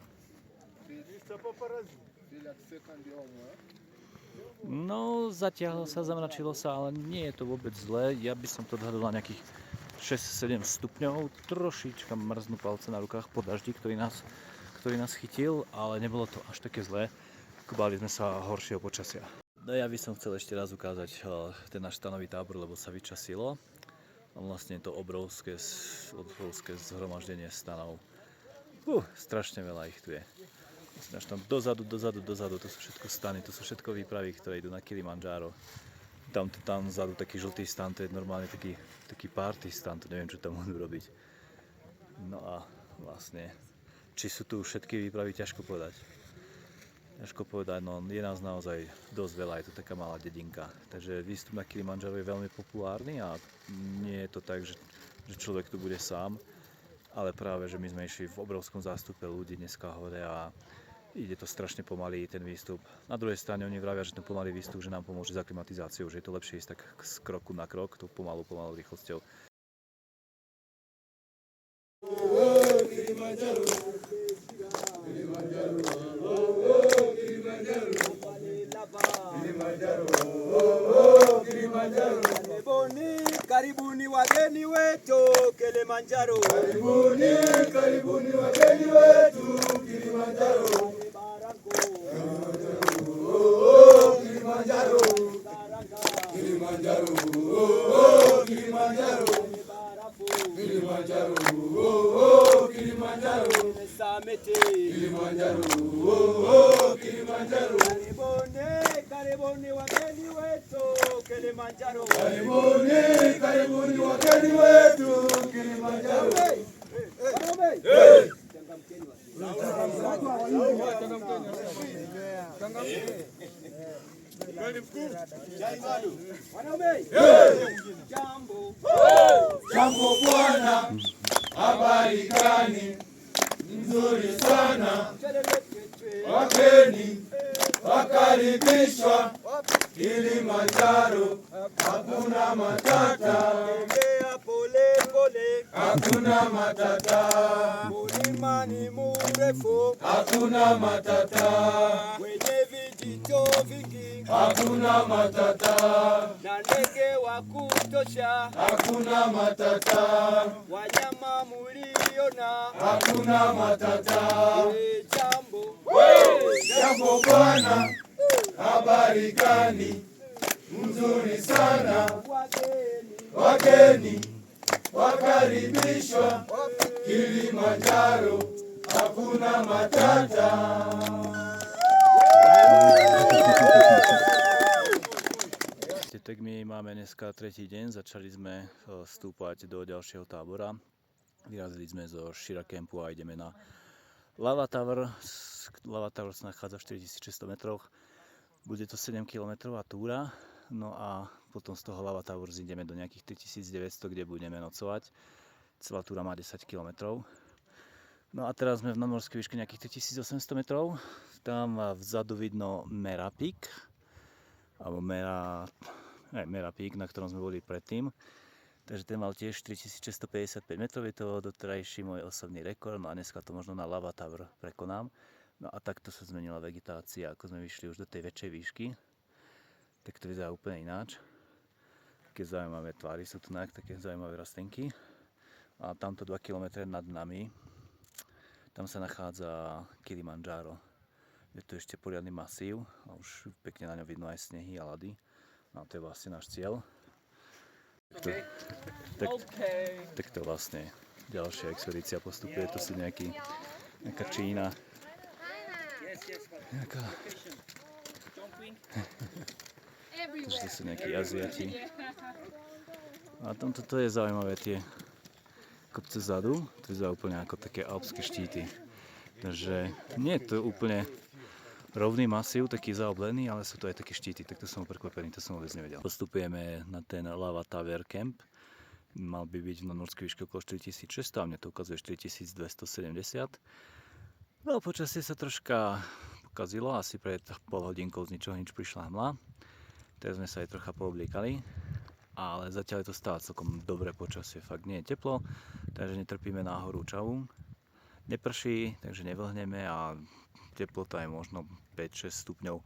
No, zatiaľ sa zamračilo sa, ale nie je to vôbec zlé. Ja by som to odhadol na nejakých 6-7 stupňov. Trošička mrznú palce na rukách po daždi, ktorý nás chytil, ale nebolo to až také zlé. Báli sme sa horšieho počasia. No ja by som chcel ešte raz ukázať ten náš stanový tábor, lebo sa vyčasilo. A vlastne to obrovské zhromaždenie stanov. Strašne veľa ich tu je. Až tam dozadu, to sú všetko stany, to sú všetko výpravy, ktoré idú na Kilimandžáro. Tam vzadu taký žltý stan, to je normálne taký party stan, to neviem, čo tam budú robiť. No a vlastne, či sú tu všetky výpravy, ťažko povedať. No je nás naozaj dosť veľa, je to taká malá dedinka. Takže výstup na Kilimandžáro je veľmi populárny a nie je to tak, že človek tu bude sám. Ale práve, že my sme išli v obrovskom zástupe ľudí dneska hore a ide to strašne pomaly, ten výstup. Na druhej strane oni vravia, že ten pomalý výstup, že nám pomôže s aklimatizáciou, že je to lepšie ísť tak z kroku na krok, tou pomalou rýchlosťou. Karibuni wageni wetu Kilimanjaro. Karibuni wageni wetu Kilimanjaro. Kilimanjaro. Kilimanjaro. Kilimanjaro. Kilimanjaro. Kilimanjaro. Kilimanjaro. Kilimanjaro. Karibuni wageni wetu Kilimanjaro. Karibuni wageni wetu Kilimanjaro. Jambo bwana, habari gani? Nzuri sana. Wageni wakaribishwa Kilimanjaro, hakuna matata. Tembea pole pole, Hakuna matata. mlima ni mrefu, Hakuna matata. wenye vijito vingi Hakuna matata. na ndege wa kutosha, Hakuna matata. wanyama muliona. Hakuna matata. Jambo bwana, habari gani? Nzuri sana. Wageni wakaribishwa Kilimanjaro, hakuna matata. Tak my máme dneska tretí deň, začali sme stúpať do ďalšieho tábora. Vyrazili sme zo Shira campu a ideme na Lava Tower. Lava Tower sa nachádza v 4600 metroch. Bude to 7 km túra. No a potom z toho Lava Tower zídeme do nejakých 3900, kde budeme nocovať. Celá túra má 10 km. No a teraz sme v nadmorskej výške nejakých 3800 metrov. Tam vzadu vidno Mera Peak. Alebo Mera Peak, na ktorom sme boli predtým. Takže ten mal tiež 3655 metrov, je to doterajší môj osobný rekord, no a dneska to možno na Lava Tower prekonám. No a takto sa zmenila vegetácia, ako sme vyšli už do tej väčšej výšky. Tak to vyzerá úplne ináč. také zaujímavé tvary, sú tu také zaujímavé rastlinky. A tamto 2 km nad nami, tam sa nachádza Kilimanjaro. Je tu ešte poriadny masív a už pekne na ňom vidno aj snehy a ľady. No to je vlastne náš cieľ. Tak to vlastne ďalšia expedícia postupuje. To sú nejaká Čína. Takže to sú nejakí Aziati. A tamto to je zaujímavé, tie kopce vzadu, to je úplne ako také alpské štíty. Takže nie je to úplne rovný masív, taký zaoblený, ale sú to aj také štíty, tak to som prekvapený, to som vôbec nevedel. Postupujeme na ten Lava Tower Camp. Mal by byť v nadmorskej výške okolo 4600, a mne to ukazuje 4270. No počasie sa troška pokazilo, asi pred pol hodinkou z ničoho nič prišla hmla. Teraz sme sa aj trocha poobliekali, ale zatiaľ je to stále celkom dobré počasie, fakt nie je teplo, takže netrpíme na horúčavu. Neprší, takže nevlhneme a teplota je možno 5-6 stupňov.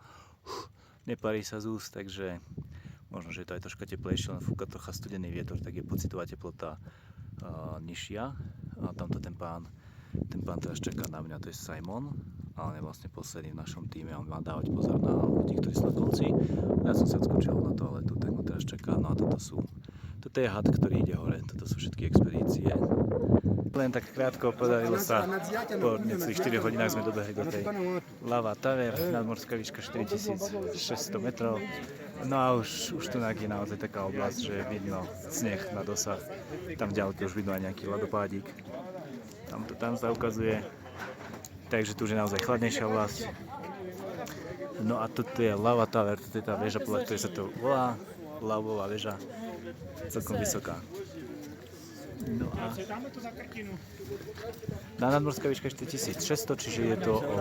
Neparí sa z úst, takže možno, že je to aj troška teplejšie, len fúka trocha studený vietor, tak je pocitová teplota nižšia. A tamto ten pán teraz čaká na mňa, to je Simon, ale je vlastne posledný v našom týme a on má dávať pozor na ľudí, ktorí sú na konci. Ja som sa odskočil na toaletu, tak ma teraz čaká. No a toto je had, ktorý ide hore, toto sú všetky expedície. Len tak krátko podarilo sa, po necelých 4 hodinách sme dobehli do tej Lava Tower, nadmorská výška 4600 metrov. No a už tu je naozaj taká oblasť, že vidno sneh na dosah. Tam v ďalke už vidno aj nejaký ľadopádík. Tam sa ukazuje, takže tu už je naozaj chladnejšia oblasť. No a toto je Lava Tower, toto je tá väža, podľa ktorej sa to volá, lavová väža, celkom vysoká. No a nadmorská výška 4600, čiže je to o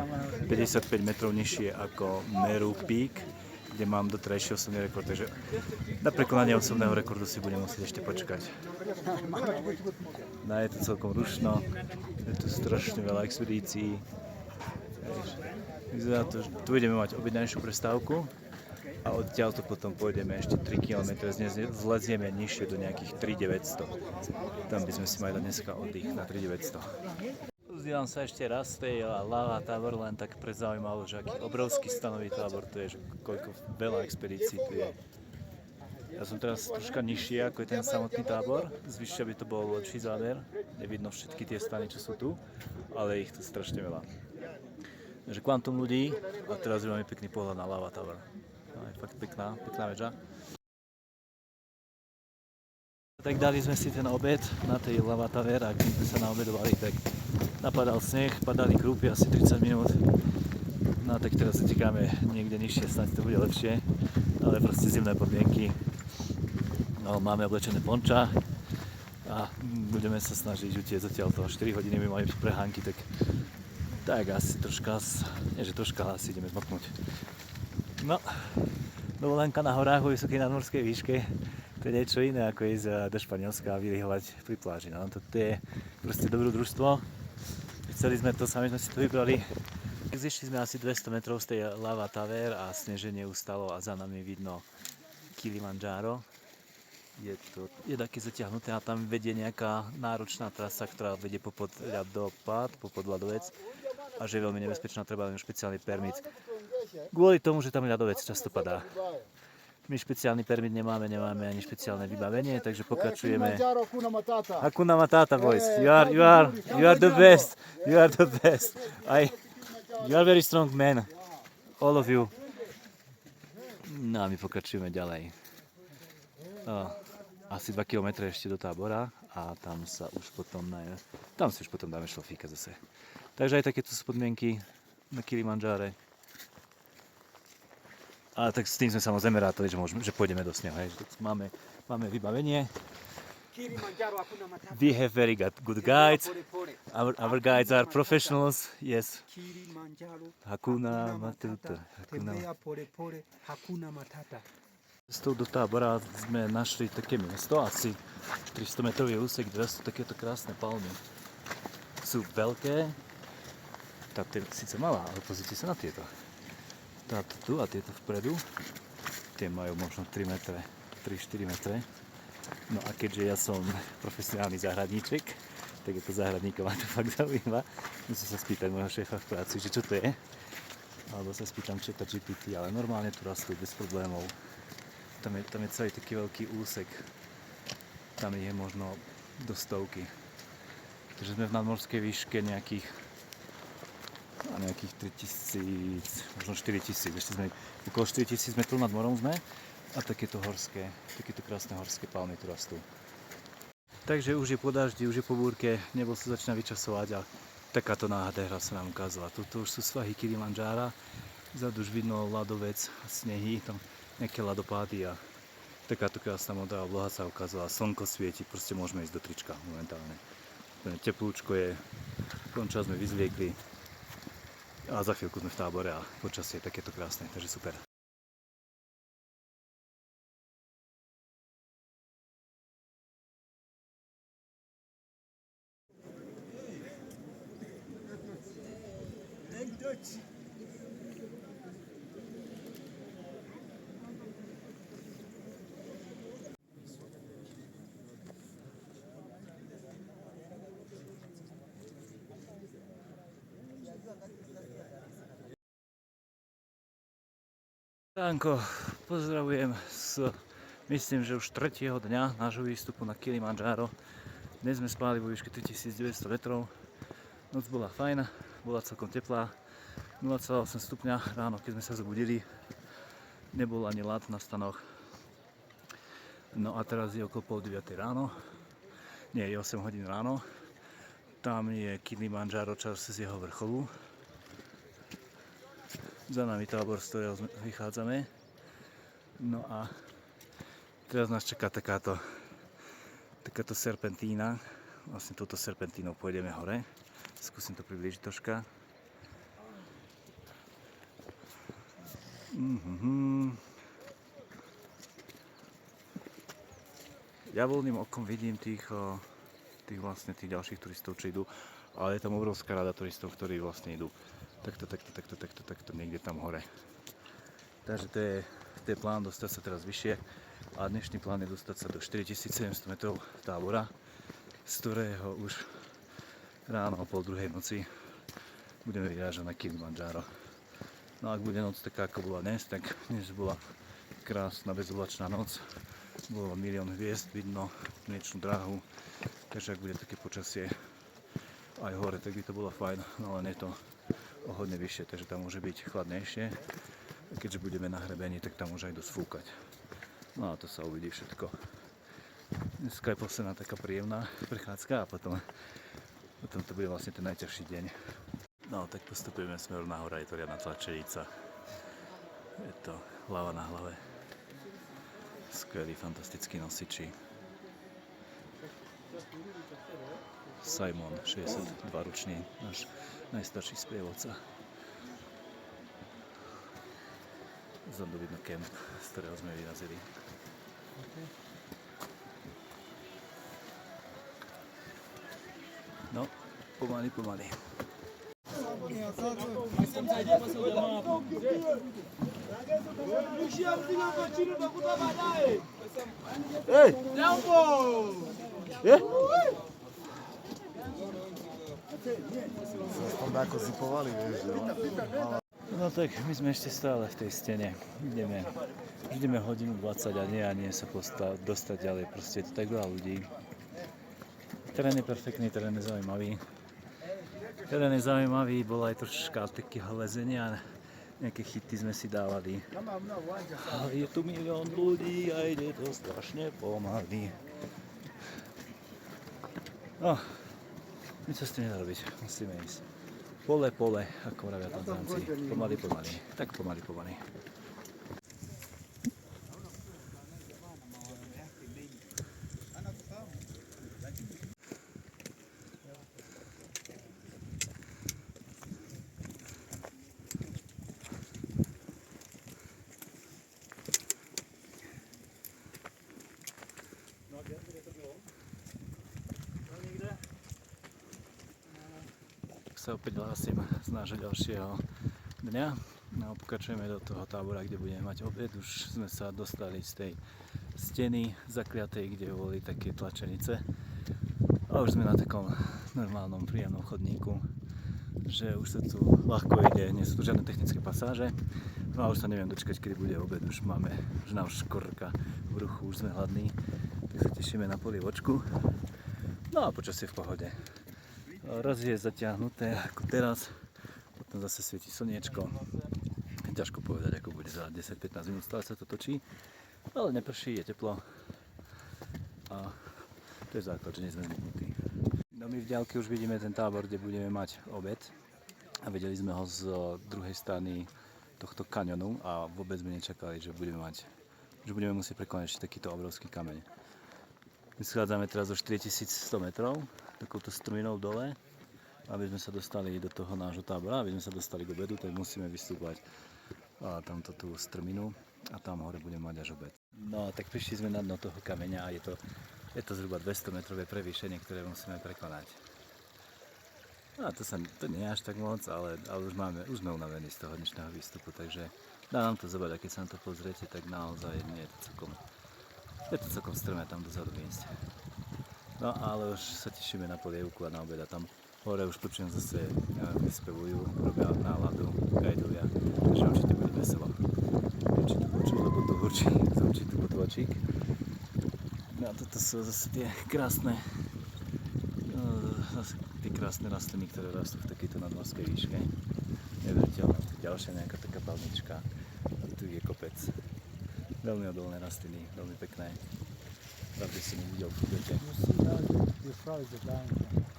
55 metrov nižšie ako Meru Peak, kde mám doterajší osobný rekord, takže na prekonanie osobného rekordu si budem musieť ešte počkať. No je to celkom rušno, je tu strašne veľa expedícií. Vyzerá to, že tu budeme mať objednanejšiu prestávku a odtiaľto potom pôjdeme ešte 3 km, zlezieme nižšie do nejakých 3900. Tam by sme si mali dať dneska oddych na 3900. Zdieľam sa ešte raz z tej Lava Tower, len tak pre zaujímavosť, že aký obrovský stanový tábor tu je, že koľko veľa expedícií tu je. Ja som teraz troška nižšie ako je ten samotný tábor, zvyššia by to bol lepší záber, nevidno všetky tie stany, čo sú tu, ale ich tu strašne veľa. Takže kvantum ľudí a teraz máme pekný pohľad na Lava Tower. Je fakt pekná väža. Tak dali sme si ten obed na tej Lava Tower a keď sme sa naobedovali, tak napadal sneh, padali krúpy asi 30 minút. No tak teraz utekáme niekde nižšie, snáď to bude lepšie, ale proste zimné podmienky. No, máme oblečené ponča a budeme sa snažiť utiecť zatiaľ toho 4 hodiny, my mali prehánky, tak asi troška, nie že troška, asi ideme zmoknúť. No, dovolenka na horách vo vysokej nadmorskej výške, to je niečo iné ako ísť do Španielska a vylihovať pri pláži. No, to je proste dobrodružstvo. Chceli sme to, sami sme si to vybrali. Zišli sme asi 200 metrov z tej Lava Tower a sneženie ustalo a za nami vidno Kilimanjaro. Je také zatiahnuté a tam vedie nejaká náročná trasa, ktorá vedie popod ľadopád, popod ľadovec a že je veľmi nebezpečná, treba len špeciálny permit. Kvôli tomu, že tam ľadovec často padá. My špeciálny permit nemáme ani špeciálne vybavenie, takže pokračujeme. Hakuna Matata, boys. You are the best. You are the best. You are very strong man. All of you. No a my pokračujeme ďalej. Asi 2 km ešte do tábora a tam si už potom dáme šlofíka zase. Takže aj takéto sú podmienky na Kilimanjare. Ale tak s tým sme samozrejme rátali, že pôjdeme do snehu. Máme vybavenie. We have very good guides. Our guides are professionals. Yes. Hakuna Matata. Cestou do tábora sme našli také miesto, asi 300 metrový úsek, kde sú takéto krásne palmy. Sú veľké. Táto je síce malá, ale pozrite sa na tieto. Táto tu a tieto vpredu, tie majú možno 3-4 metre. No a keďže ja som profesionálny záhradníček, tak je to záhradníkov, ma to fakt zaujíma. Musím sa spýtať môjho šéfa v práci, že čo to je. Alebo sa spýtam ChatGPT, ale normálne tu rastú bez problémov. Tam je celý taký veľký úsek. Tam je možno do 100. Takže sme v nadmorskej výške nejakých 3000, možno 4000. Ešte sme okolo 4000 metrov nad morom sme. A takéto krásne horské palmy tu rastú. Takže už je po daždi, už je po búrke, nebo sa začína vyčasovať a takáto nádhera sa nám ukázala. Tuto už sú svahy Kilimandžára, vzadu už vidno ľadovec, snehy, tam nejaké ľadopády a takáto krásna modrá obloha sa ukázala. Slnko svieti, proste môžeme ísť do trička momentálne. Teplúčko je, končas sme vyzliekli a za chvíľku sme v tábore a počasie je takéto krásne, takže super. Tánko, pozdravujem myslím, že už 3. dňa nášho výstupu na Kilimandžáro. Dnes sme spali vo výške 3900 metrov. Noc bola fajn, bola celkom teplá, 0,8 stupňa ráno, keď sme sa zobudili. Nebol ani ľad na stanoch. No a teraz je okolo 8:30 ráno. Nie, je 8 hodín ráno. Tam je Kilimandžáro čas z jeho vrcholu. Za nami tábor, z ktorého vychádzame. No a teraz nás čaká takáto serpentína. Vlastne touto serpentínou pôjdeme hore. Skúsim to priblížiť troška. Ja voľným okom vidím tých ďalších turistov, čo idú, ale je tam obrovská rada turistov, ktorí vlastne idú takto, niekde tam hore. Takže to je plán dostať sa teraz vyššie a dnešný plán je dostať sa do 4700 metrov tábora, z ktorého už ráno o 1:30 noci budeme vyrážať na Kilimandžáro. No ak bude noc taká, ako bola dnes, tak dnes bola krásna bezoblačná noc. Bolo milión hviezd, vidno mliečnú dráhu, takže ak bude také počasie aj hore, tak by to bolo fajn, no len je to o hodne vyššie, takže tam môže byť chladnejšie. A keďže budeme na hrebení, tak tam môže aj dosť fúkať. No a to sa uvidí všetko. Dneska je posledná taká príjemná prechádzka a potom to bude vlastne ten najťažší deň. No tak postupujeme smerom nahor, je to riadna tlačenica. Je to hlava na hlave. Skvelí, fantastickí nosiči. Simon, 62-ročný, náš najstarší sprievodca. Vzadu vidno kemp, z ktorého sme vyrazili. No, pomaly. Hej! Je? Tam dáko zipovali, vieš, jo. No tak my sme ešte stále v tej stene. Ideme hodinu 20 a nie sa dostať ďalej. Proste je to tak veľa ľudí. Terén je perfektný, terén je zaujímavý. Bolo aj troška takého lezenia. Nejaké chyty sme si dávali. A je tu milión ľudí a ide to strašne pomaly. No, nič sa s tým nedá robiť. Musíme ísť. Pole, ako vravia Tanzánci. Pomaly. Tak pomaly. Sa opäť hlásim z nášho ďalšieho dňa. No, pokračujeme do toho tábora, kde budeme mať obed. Už sme sa dostali z steny zakliatej, kde boli také tlačenice. A už sme na takom normálnom príjemnom chodníku, že už sa tu ľahko ide, nie sú tu žiadne technické pasáže. No a už sa neviem dočkať, kedy bude obed, už nám škorka v bruchu, už sme hladní, tak sa tešíme na polievočku. No a počasie v pohode. Raz je zatiahnuté ako teraz, potom zase svieti slniečko. Ťažko povedať, ako bude za 10-15 minút, stále sa to točí, ale neprší, je teplo a to je základ, že nie sme zvyknutí. No my v diaľke už vidíme ten tábor, kde budeme mať obed a videli sme ho z druhej strany tohto kaňonu a vôbec sme nečakali, že budeme musieť prekonať ešte takýto obrovský kameň. My schádzame teraz o 4100 metrov, takouto struminou dole. Aby sme sa dostali do toho nášho tábora, aby sme sa dostali k obedu, tak musíme vystúpať tamto tú strminu a tam hore budeme mať až obed. No tak prišli sme na dno toho kameňa a je to zhruba 200 metrové prevýšenie, ktoré musíme prekonať. No a to nie je až tak moc, ale už sme unavení z toho dnešného výstupu, takže dá nám to zobrať a keď sa na to pozriete, tak naozaj nie je to celkom strmé tam dozadu ísť. No ale už sa tešíme na polievku a na obed a tam hore už počujem zase vyspevujú, robia náladu, gajdovia, takže určite bude veselo. Či to počujú, lebo to zvučí tu potlačík. No a toto sú zase tie krásne rastliny, ktoré rastú v takejto nadmorskej výške. Neveriteľné, tu ďalšia nejaká taká palmička a tu je kopec. Veľmi odolné rastliny, veľmi pekné. Pravde som ich videl v Kubete.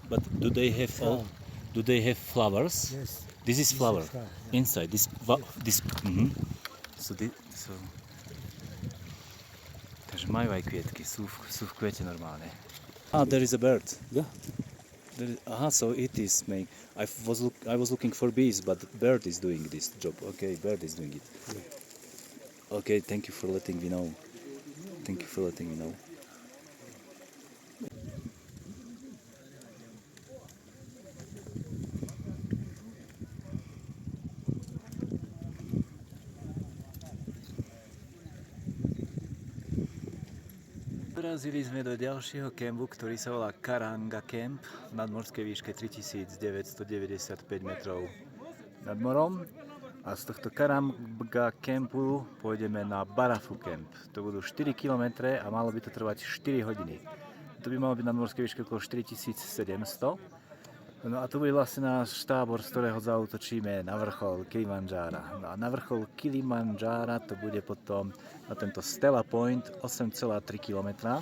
But do they have flowers? Yes. This is flower inside. This. Takže majú aj kvietky, sú v kviete normálne. There is a bird. Yeah. So it is making. I was looking for bees, but bird is doing this job. Okay, bird is doing it. Yeah. Okay, thank you for letting me know. Dorazili sme do ďalšieho kempu, ktorý sa volá Karanga Camp v nadmorskej výške 3995 metrov nad morom. A z tohto Karanga Campu pôjdeme na Barafu Camp. To budú 4 km a malo by to trvať 4 hodiny. To by malo byť nadmorskej výške okolo 4700. No a to bude vlastne náš tábor, z ktorého zaútočíme na vrchol Kilimanjára. No a na vrchol Kilimanjára to bude potom na tento Stella Point 8,3 km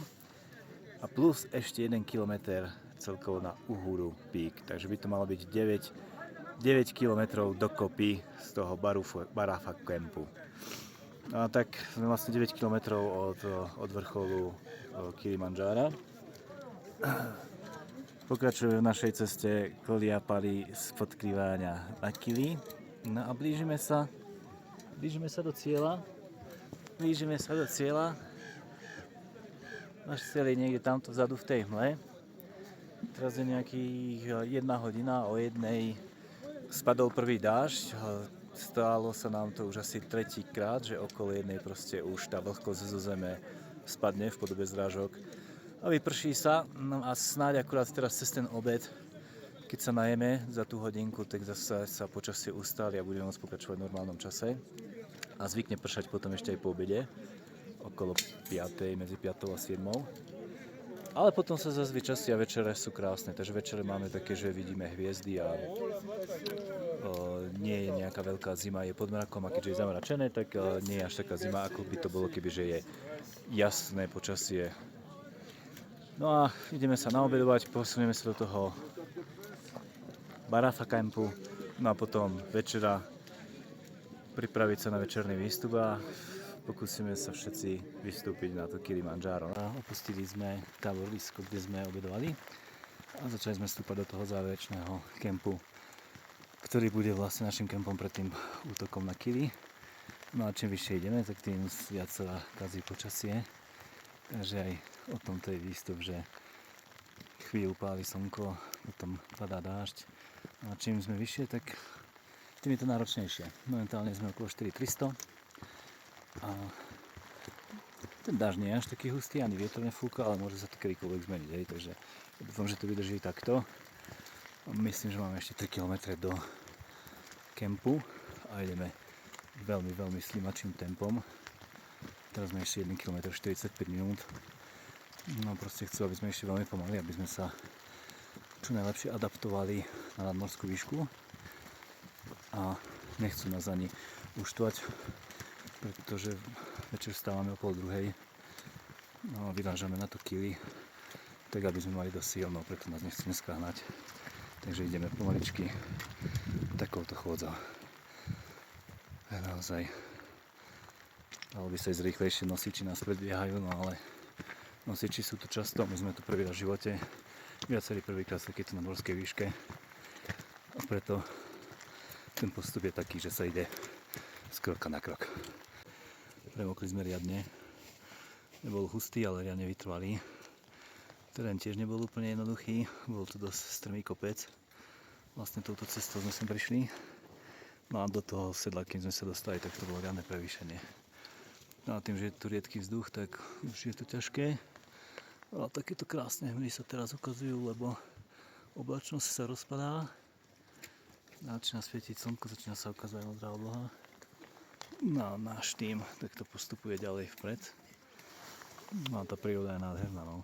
a plus ešte 1 km celkovo na Uhuru Peak. Takže by to malo byť 9 km dokopy z toho Barafa Campu. No a tak sme vlastne 9 km od vrcholu Kilimanjára. Pokračujeme v našej ceste Koliapari spod Kriváňa na Kili. No a blížime sa do cieľa. Náš cieľ je niekde tamto vzadu v tej hmle. Teraz je nejakých 1 hodina, o 1 spadol prvý dážď. Stálo sa nám to už asi 3. krát, že okolo 1 proste už tá vlhkosť zo zeme spadne v podobe zrážok. A vyprší sa, no a snáď akurát teraz cez ten obed, keď sa najeme za tú hodinku, tak zase sa počasie ustáli a budeme môcť pokračovať v normálnom čase. A zvykne pršať potom ešte aj po obede, okolo 5, medzi 5 a 7. Ale potom sa zase časy a večere sú krásne, takže večere máme také, že vidíme hviezdy a nie je nejaká veľká zima, je pod mrakom a keďže je zamračené, tak nie je až taká zima, ako by to bolo, kebyže je jasné počasie. No a ideme sa naobedovať, posunieme sa do toho Barafa Campu, no a potom večera pripraviť sa na večerný výstup a pokúsime sa všetci vystúpiť na to Kilimanjáro. Opustili sme táborisko, kde sme obedovali a začali sme vstúpať do toho záverečného kempu, ktorý bude vlastne našim kempom pred tým útokom na Kili. No a čím vyššie ideme, tak tým viac sa kazí počasie. Takže aj o tomto je výstup, že chvíľu páli slnko, potom padá dážď. No a čím sme vyššie, tak tým je to náročnejšie. Momentálne sme okolo 4300 a Ten dážď nie je až taký hustý, ani vietor nefúka, ale môže sa to kedykoľvek zmeniť, hej, takže dúfam, že to vydrží takto. Myslím, že máme ešte 3 km do kempu a ideme veľmi, veľmi slimačným tempom. Teraz sme ešte 1 km 45 minút. No proste chcú, aby sme ešte veľmi pomaly, aby sme sa čo najlepšie adaptovali na nadmorskú výšku. A nechcú nás ani uštvať, pretože večer vstávame o 1:30. No, vyrážame na to kily, tak aby sme mali dosť síl, no preto nás nechcú dneska hnať. Takže ideme pomaličky takouto chôdzou. Naozaj dalo by sa ísť rýchlejšie, nosiči nás predbiehajú, no ale nosiči sú tu často, my sme tu prvý raz v živote, viacerí prvýkrát v takejto nadmorskej výške a preto ten postup je taký, že sa ide z kroka na krok. Premokli sme riadne, nebol hustý, ale riadne vytrvalý. Terén tiež nebol úplne jednoduchý, bol to dosť strmý kopec. Vlastne touto cestou sme sem prišli. No a do toho sedla, kým sme sa dostali, tak to bolo riadne prevýšenie. No a tým, že je tu riedky vzduch, tak už je to ťažké. Ale takéto krásne hmly sa teraz ukazujú, lebo oblačnosť sa rozpadá. Začína svietiť slnko, začína sa ukazovať modrá obloha. No a náš tým takto postupuje ďalej vpred. No a tá príroda je nádherná, no.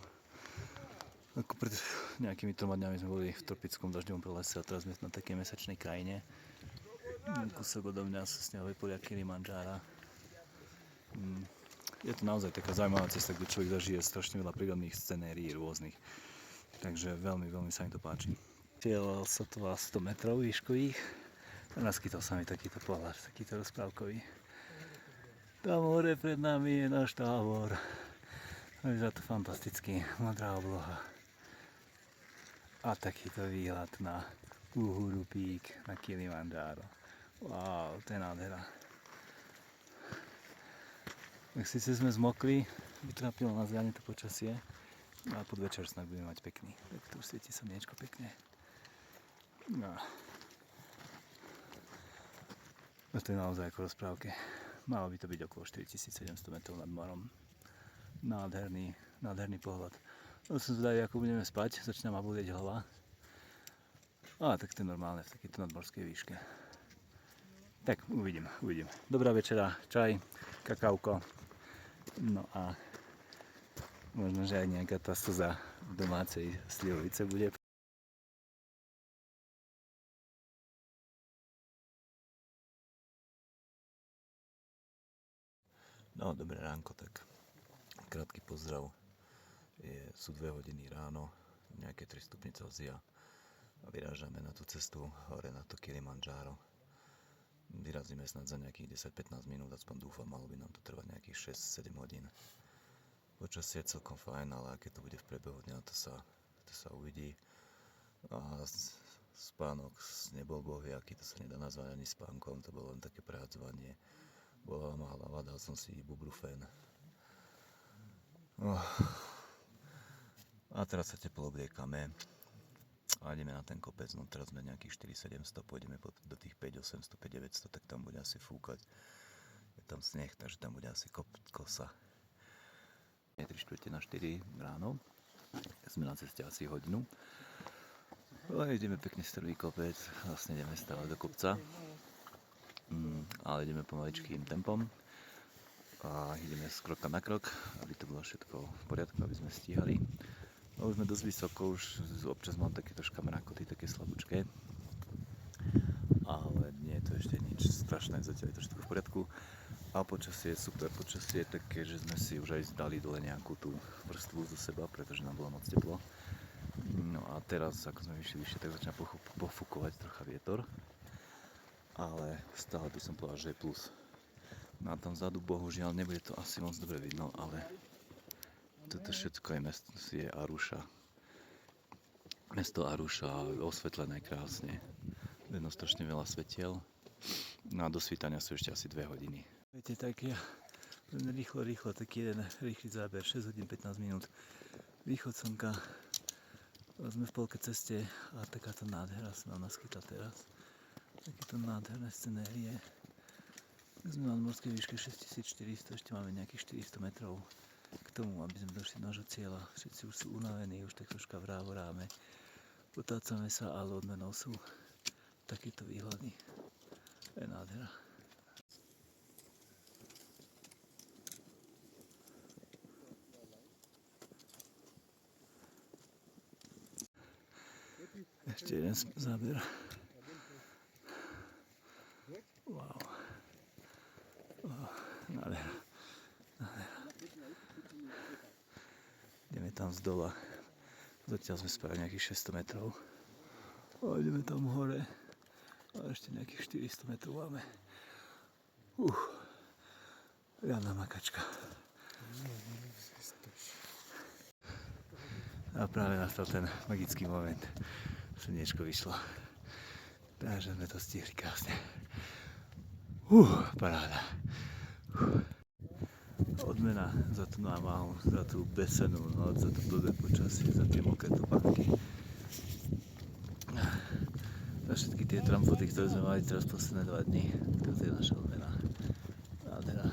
Ako pred nejakými 3 dňami sme boli v tropickom dažďovom pralese a teraz sme na takej mesačnej krajine. Kúsok odo mňa sú snehové polia Kilimandžára. Je to naozaj taká zaujímavá cesta, kde človek zažije strašne veľa prírodných scenérií rôznych. Takže veľmi, veľmi sa mi to páči. Cieľ sotva 100 metrov výškových a naskytol sa mi takýto pohľad, takýto rozprávkový. Tam hore pred nami je náš tábor. Vyzerá to fantasticky, modrá obloha. A takýto výhľad na Uhuru Peak, na Kilimandžáro. Wow, to je nádhera. Tak síce sme zmokli, vytrápilo nás riadne to počasie, a podvečer snad budeme mať pekný. Tak tu už svieti slniečko pekne. No. A to je naozaj ako rozprávke. Malo by to byť okolo 4700 metrov nad morom. Nádherný pohľad. No som zvedavý, ako budeme spať, začína ma bolieť hlava. Ale tak to je normálne v takejto nadmorskej výške. Tak, uvidím. Dobrá večera, čaj, kakauko. No a možno, že aj nejaká tá slza domácej slivovice bude. No, dobré ránko, tak krátky pozdrav. Sú 2 hodiny ráno, nejaké 3 stupne Celzia a vyrážame na tú cestu hore na to Kilimandžáro. Vyrazíme snad za nejakých 10-15 minút, aspoň dúfam, malo by nám to trvať nejakých 6-7 hodín. Počasie je celkom fajn, ale aké to bude v priebehu dňa, to sa uvidí. A spánok nebol bohvie, aký, to sa nedá nazvať ani spánkom, to bolo len také prehadzovanie. Bola ma hlava, dal som si ibuprofén. A teraz sa teplo obliekame a ideme na ten kopec, no teraz sme nejakých 4700, pôjdeme do tých 5800, 5900, tak tam bude asi fúkať. Je tam sneh, takže tam bude asi kosa. Je 3:45 ráno, sme na ceste asi hodinu. A ideme pekne stredový kopec, vlastne ideme stále do kopca. Ale ideme pomaličkým tempom. A ideme z kroka na krok, aby to bolo všetko v poriadku, aby sme stíhali. No už sme dosť vysoko, už občas mám takéto škamrákoty, také slabúčké. Ale nie je to ešte nič strašné, zatiaľ je to všetko v poriadku. A počasie je super, počasie je také, že sme si už aj dali dole nejakú tú vrstvu zo seba, pretože nám bolo moc teplo. No a teraz, ako sme vyšli vyššie, tak začína pofúkovať trocha vietor. Ale stále by som povedal, že je plus. No a tam vzadu, bohužiaľ, nebude to asi moc dobre vidno, ale toto všetko je Arusha. Mesto Arusha, osvetlené krásne. Vidno strašne veľa svetiel. No a do svítania sú ešte asi 2 hodiny. Viete, tak ja rýchlo, taký jeden rýchly záber, 6 hodín 15 minút. Východ slnka. Sme v polke ceste a takáto nádhera sa nám naskytla teraz. Takéto nádherné scenérie. Sme na morskej výške 6400, ešte máme nejakých 400 metrov k tomu, aby sme došli do nášho cieľa. Všetci už sú unavení, už tak troška vrávoráme. Potácame sa, ale odmenou sú takéto výhľady. To je nádhera. Ešte jeden záber. Wow. Nádhera. Ideme tam z dola. Zatiaľ sme spravili nejakých 600 metrov. A ideme tam hore. A ešte nejakých 400 metrov máme. Riadna makačka. A práve nastal ten magický moment. Slniečko vyšlo. Takže sme to stihli krásne. Paráda. Odmena za tú námahu, za tú besenú noc, za to blbé počasie, za tie mokré topánky. Za všetky tie trampoty, ktoré sme mali teraz posledné 2 dni. Toto je naša odmena. Nádhera.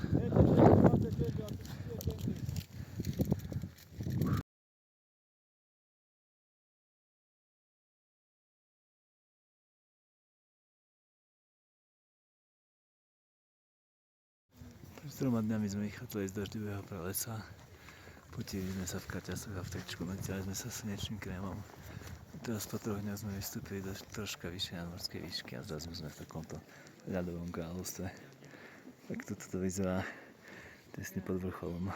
Pred 3 dňami sme vychádzali z dažďového pralesa. Potili sme sa v kraťasoch a v tričku, natiali sme sa slnečným krémom. Teraz po 3 dňoch sme vystúpili do troška vyššej nadmorskej výšky a zrazu sme v takomto ľadovom kráľovstve. Tak toto to vyzerá tesne pod vrcholom.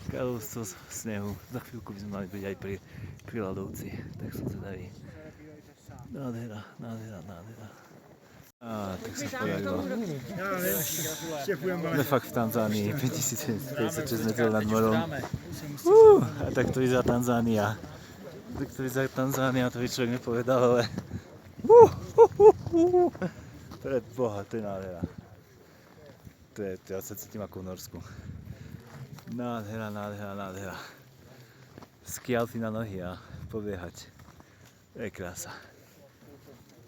Kráľovstvo z snehu. Za chvíľku by sme mali byť aj pri ľadovci, tak som zvedavý. Nádhera, nádhera, nádhera. Tak sa podarilo. Sme fakt v Tanzánii, 5056 metrov nad morom. A tak to vyzerá Tanzánia. Tak to vyzerá Tanzánia, to by človek nepovedal, ale... Pred Boha, to je nádhera. Ja sa cítim ako v Norsku. Nádhera, nádhera, nádhera. Skialty na nohy a pobiehať. To je krása.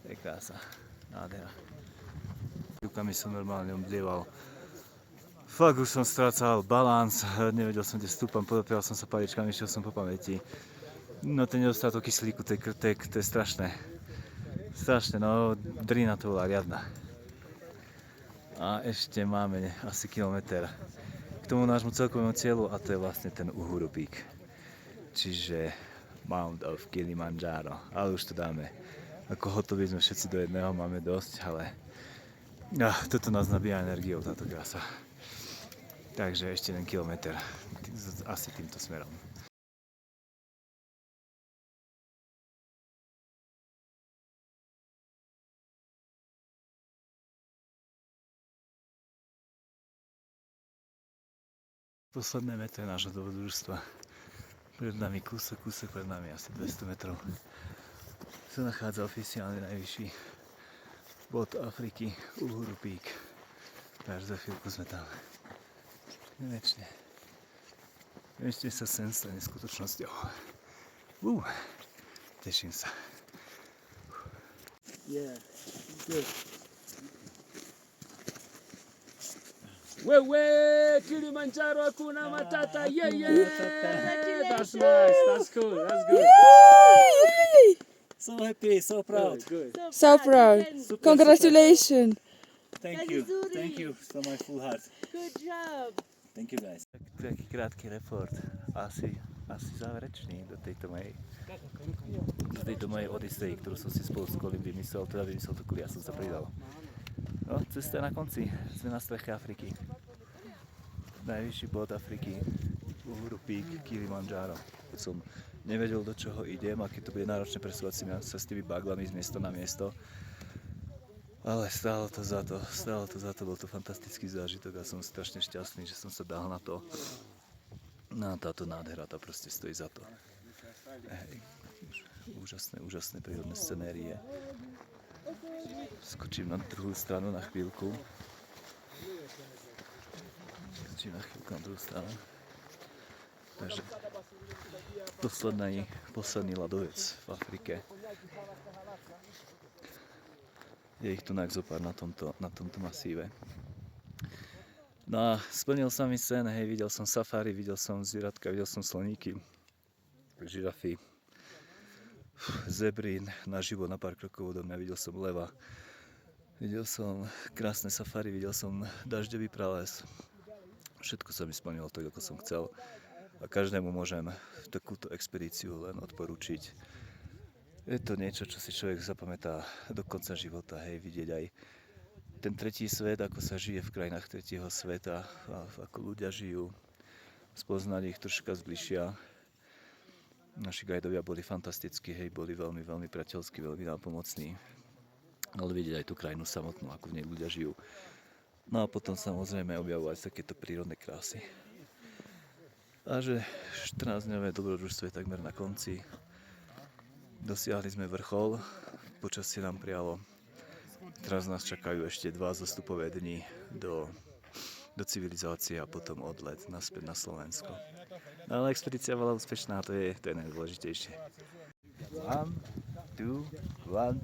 To je krása. Nádhera. Rukami som normálne omdlieval. Fakt už som strácal balans, nevedel som, kde stúpam, podopial som sa paličkami, išiel som po pamäti. No ten nedostatok kyslíku, to je strašné. Strašné, no drina to bola riadna. A ešte máme asi kilometr k tomu nášmu celkovému cieľu a to je vlastne ten Uhuru Peak. Čiže Mount of Kilimanjaro, ale už to dáme. Ako hotoví sme všetci do jedného, máme dosť, ale toto nás nabíja energiou, táto krása. Takže ešte 1 kilometr, asi týmto smerom. Posledné metre nášho dobrodružstva. Pred nami kúsok pred nami asi 200 metrov. Sa nachádza oficiálne najvyšší bod Afriky, Uhuru Peak. Takže za chvíľku sme tam. Konečne. Konečne sa sen stane skutočnosťou. Teším sa. Yeah, good. Wewe Kilimanjaro hakuna matata. Yeah, yeah. That's nice, that's cool, that's good. So happy, so proud. Good. So proud. Super, Congratulations. Thank you from my full heart. Good job. Thank you guys. Taký krátky report, asi záverečný do tejto mojej odisei, ktorú som si spolu s Kolim vymyslel to Koli, ja som sa pridal. No, cesta je na konci, sme na streche Afriky. Najvyšší bod Afriky, Uhuru Peak, Kilimanjaro. Keď som nevedel, do čoho idem, aké to bude náročné presúvať sa s tými baglami z miesta na miesto. Ale stálo to za to, bol to fantastický zážitok a som strašne šťastný, že som sa dal na to. No táto nádhera, tá proste stojí za to. Úžasné prírodné scenérie. Skočím na druhú stranu na chvíľku. Takže posledný ľadovec v Afrike. Je ich tu zopár na tomto masíve. No a splnil sa mi sen, hej, videl som safari, videl som zvieratka, videl som sloníky, žirafy, zebry naživo na pár krokov odo mňa, videl som leva, videl som krásne safari, videl som dažďový prales. Všetko sa mi splnilo tak, ako som chcel. A každému môžem takúto expedíciu len odporučiť. Je to niečo, čo si človek zapamätá do konca života, hej, vidieť aj ten tretí svet, ako sa žije v krajinách tretieho sveta, a ako ľudia žijú, spoznať ich troška zbližšia. Naši guidovia boli fantastickí, hej, boli veľmi, veľmi priateľskí, veľmi nápomocní. Ale vidieť aj tú krajinu samotnú, ako v nej ľudia žijú. No a potom samozrejme objavovať takéto prírodné krásy. A že 14-dňové dobrodružstvo je takmer na konci. Dosiahli sme vrchol, počasie nám prialo. Teraz nás čakajú ešte 2 zostupové dni do civilizácie a potom odlet naspäť na Slovensko. Ale expedícia bola úspešná, to je najdôležitejšie. 1, 2,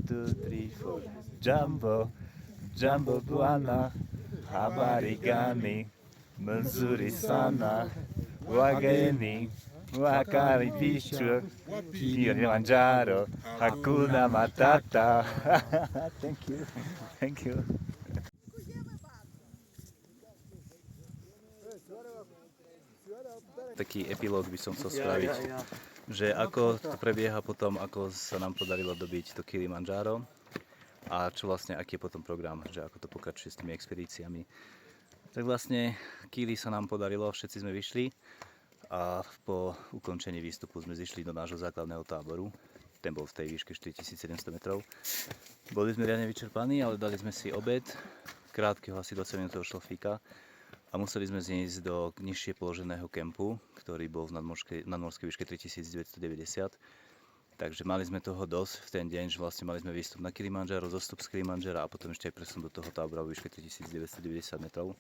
3, 4. Jumbo, Jumbo Buana, Habarigami, Mzuri Sana, Wageni, Wakari Bicho, Kilimanjaro, Hakuna Matata. Thank you. Taký epilóg by som chcel spraviť, že ako to prebieha potom, ako sa nám podarilo dobiť to Kilimanjaro a čo vlastne, aký je potom program, že ako to pokračuje s tými expedíciami. Tak vlastne Kili sa nám podarilo, všetci sme vyšli. A po ukončení výstupu sme zišli do nášho základného táboru. Ten bol v tej výške 4700 metrov. Boli sme riadne vyčerpaní, ale dali sme si obed, krátkeho asi 20 minútového šlofíka a museli sme zísť do nižšie položeného kempu, ktorý bol v nadmorskej výške 3990. Takže mali sme toho dosť v ten deň, že vlastne mali sme výstup na Kilimanjaro, zostup z Kilimanjara a potom ešte aj presun do toho tábora v výške 3990 metrov.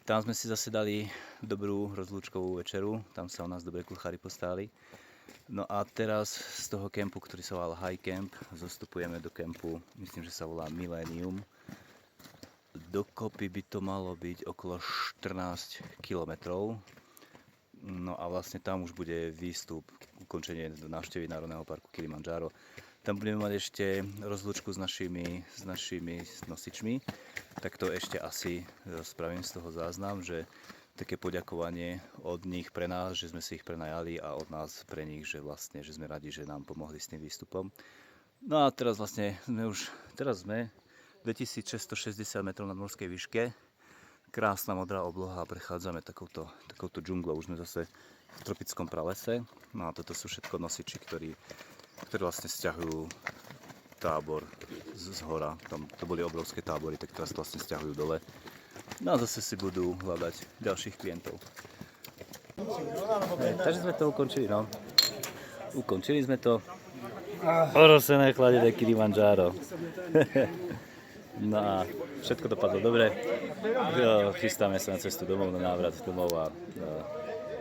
Tam sme si zase dali dobrú rozlúčkovú večeru, tam sa o nás dobre kuchári postáli. No a teraz z toho kempu, ktorý sa volal High Camp, zostupujeme do kempu, myslím, že sa volá Millennium. Dokopy by to malo byť okolo 14 kilometrov. No a vlastne tam už bude výstup, ukončenie návštevy Národného parku Kilimanjaro. Tam budeme mať ešte rozlúčku s našimi nosičmi, tak to ešte asi spravím z toho záznam, že také poďakovanie od nich pre nás, že sme si ich prenajali a od nás pre nich, že vlastne, že sme radi, že nám pomohli s tým výstupom. No a teraz vlastne sme 2660 metrov nad morskej výške, krásna modrá obloha a prechádzame takouto džunglou, už sme zase v tropickom pralese. No a toto sú všetko nosiči, ktorí vlastne sťahujú tábor z hora. Tam to boli obrovské tábory, tak teraz to vlastne sťahujú dole. No a zase si budú hľadať ďalších klientov. Takže sme to ukončili, no. Ukončili sme to. Orosené chladené Kilimanjaro. No a všetko dopadlo dobre. Chystáme sa na cestu domov, na návrat domov a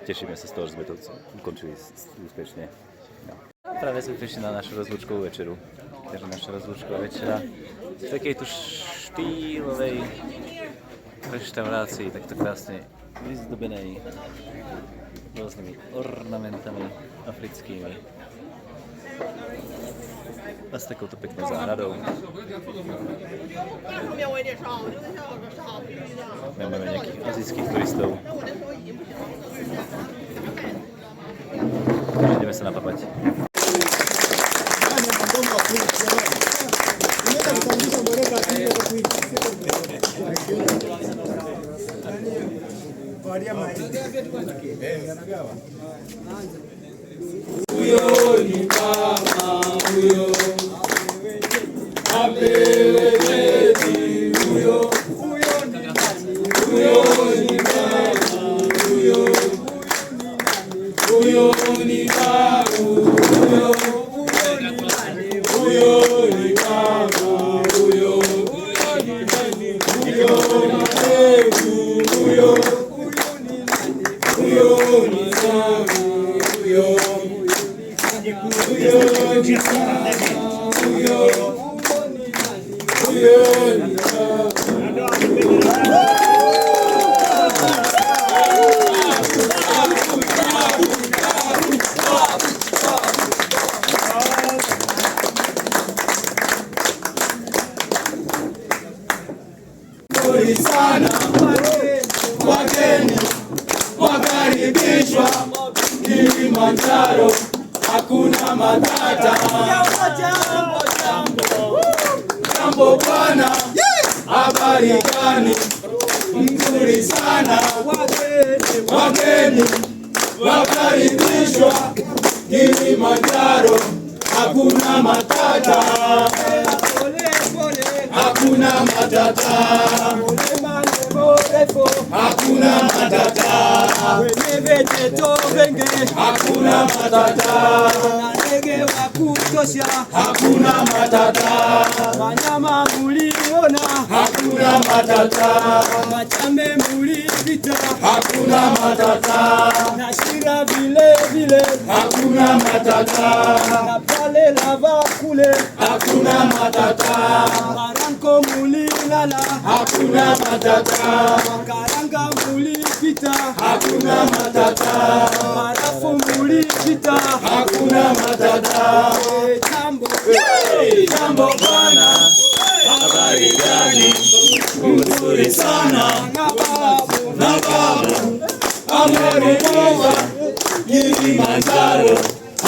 tešíme sa z toho, že sme to ukončili úspešne. No. Práve sme prišli na našu rozlúčkovú večeru. Takže naša rozlúčková večera v takej tu štýlovej reštaurácii, takto krásne vyzdobenej rôznymi ornamentami africkými a s takouto peknou záhradou. Máme nejakých azijských turistov. Takže ideme sa napapať. Uyo sana wageni wakaribishwa Kilimanjaro, hakuna matata. Jambo bwana, habari gani? Mzuri sana wageni wakaribishwa Kilimanjaro, hakuna matata. Hakuna matata, hakuna matata, hakuna matata, hakuna matata, Wanyama muliona, hakuna matata, Machame mulipita, hakuna matata, na Shira vile vile, hakuna matata, na pale lava kule, hakuna matata, Maranko mulilala, hakuna matata, Karanga mulipita, hakuna matata, Marafu mulipita, hakuna matata. Jambo, Jambo bwana, habari gani? Mzuri sana na babu amerimoa Kilimanjaro,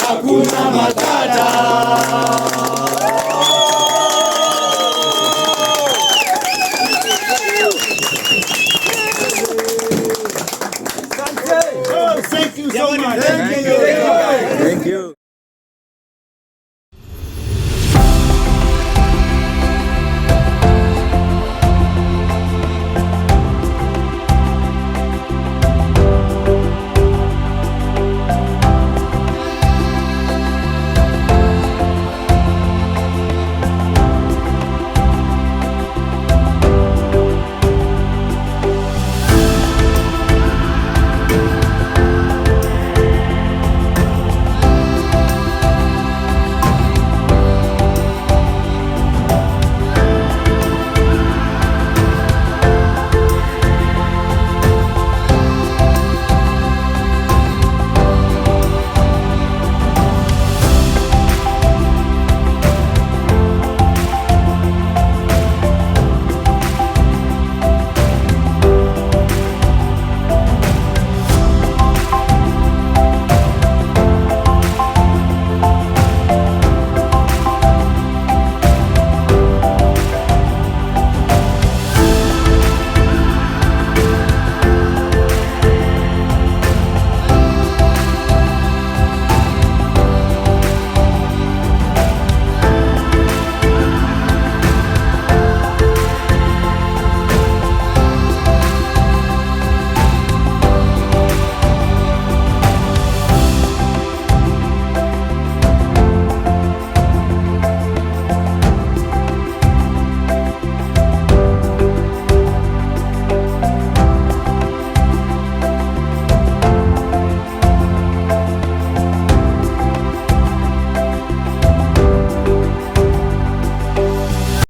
hakuna matata. Thank you so much. Thank you.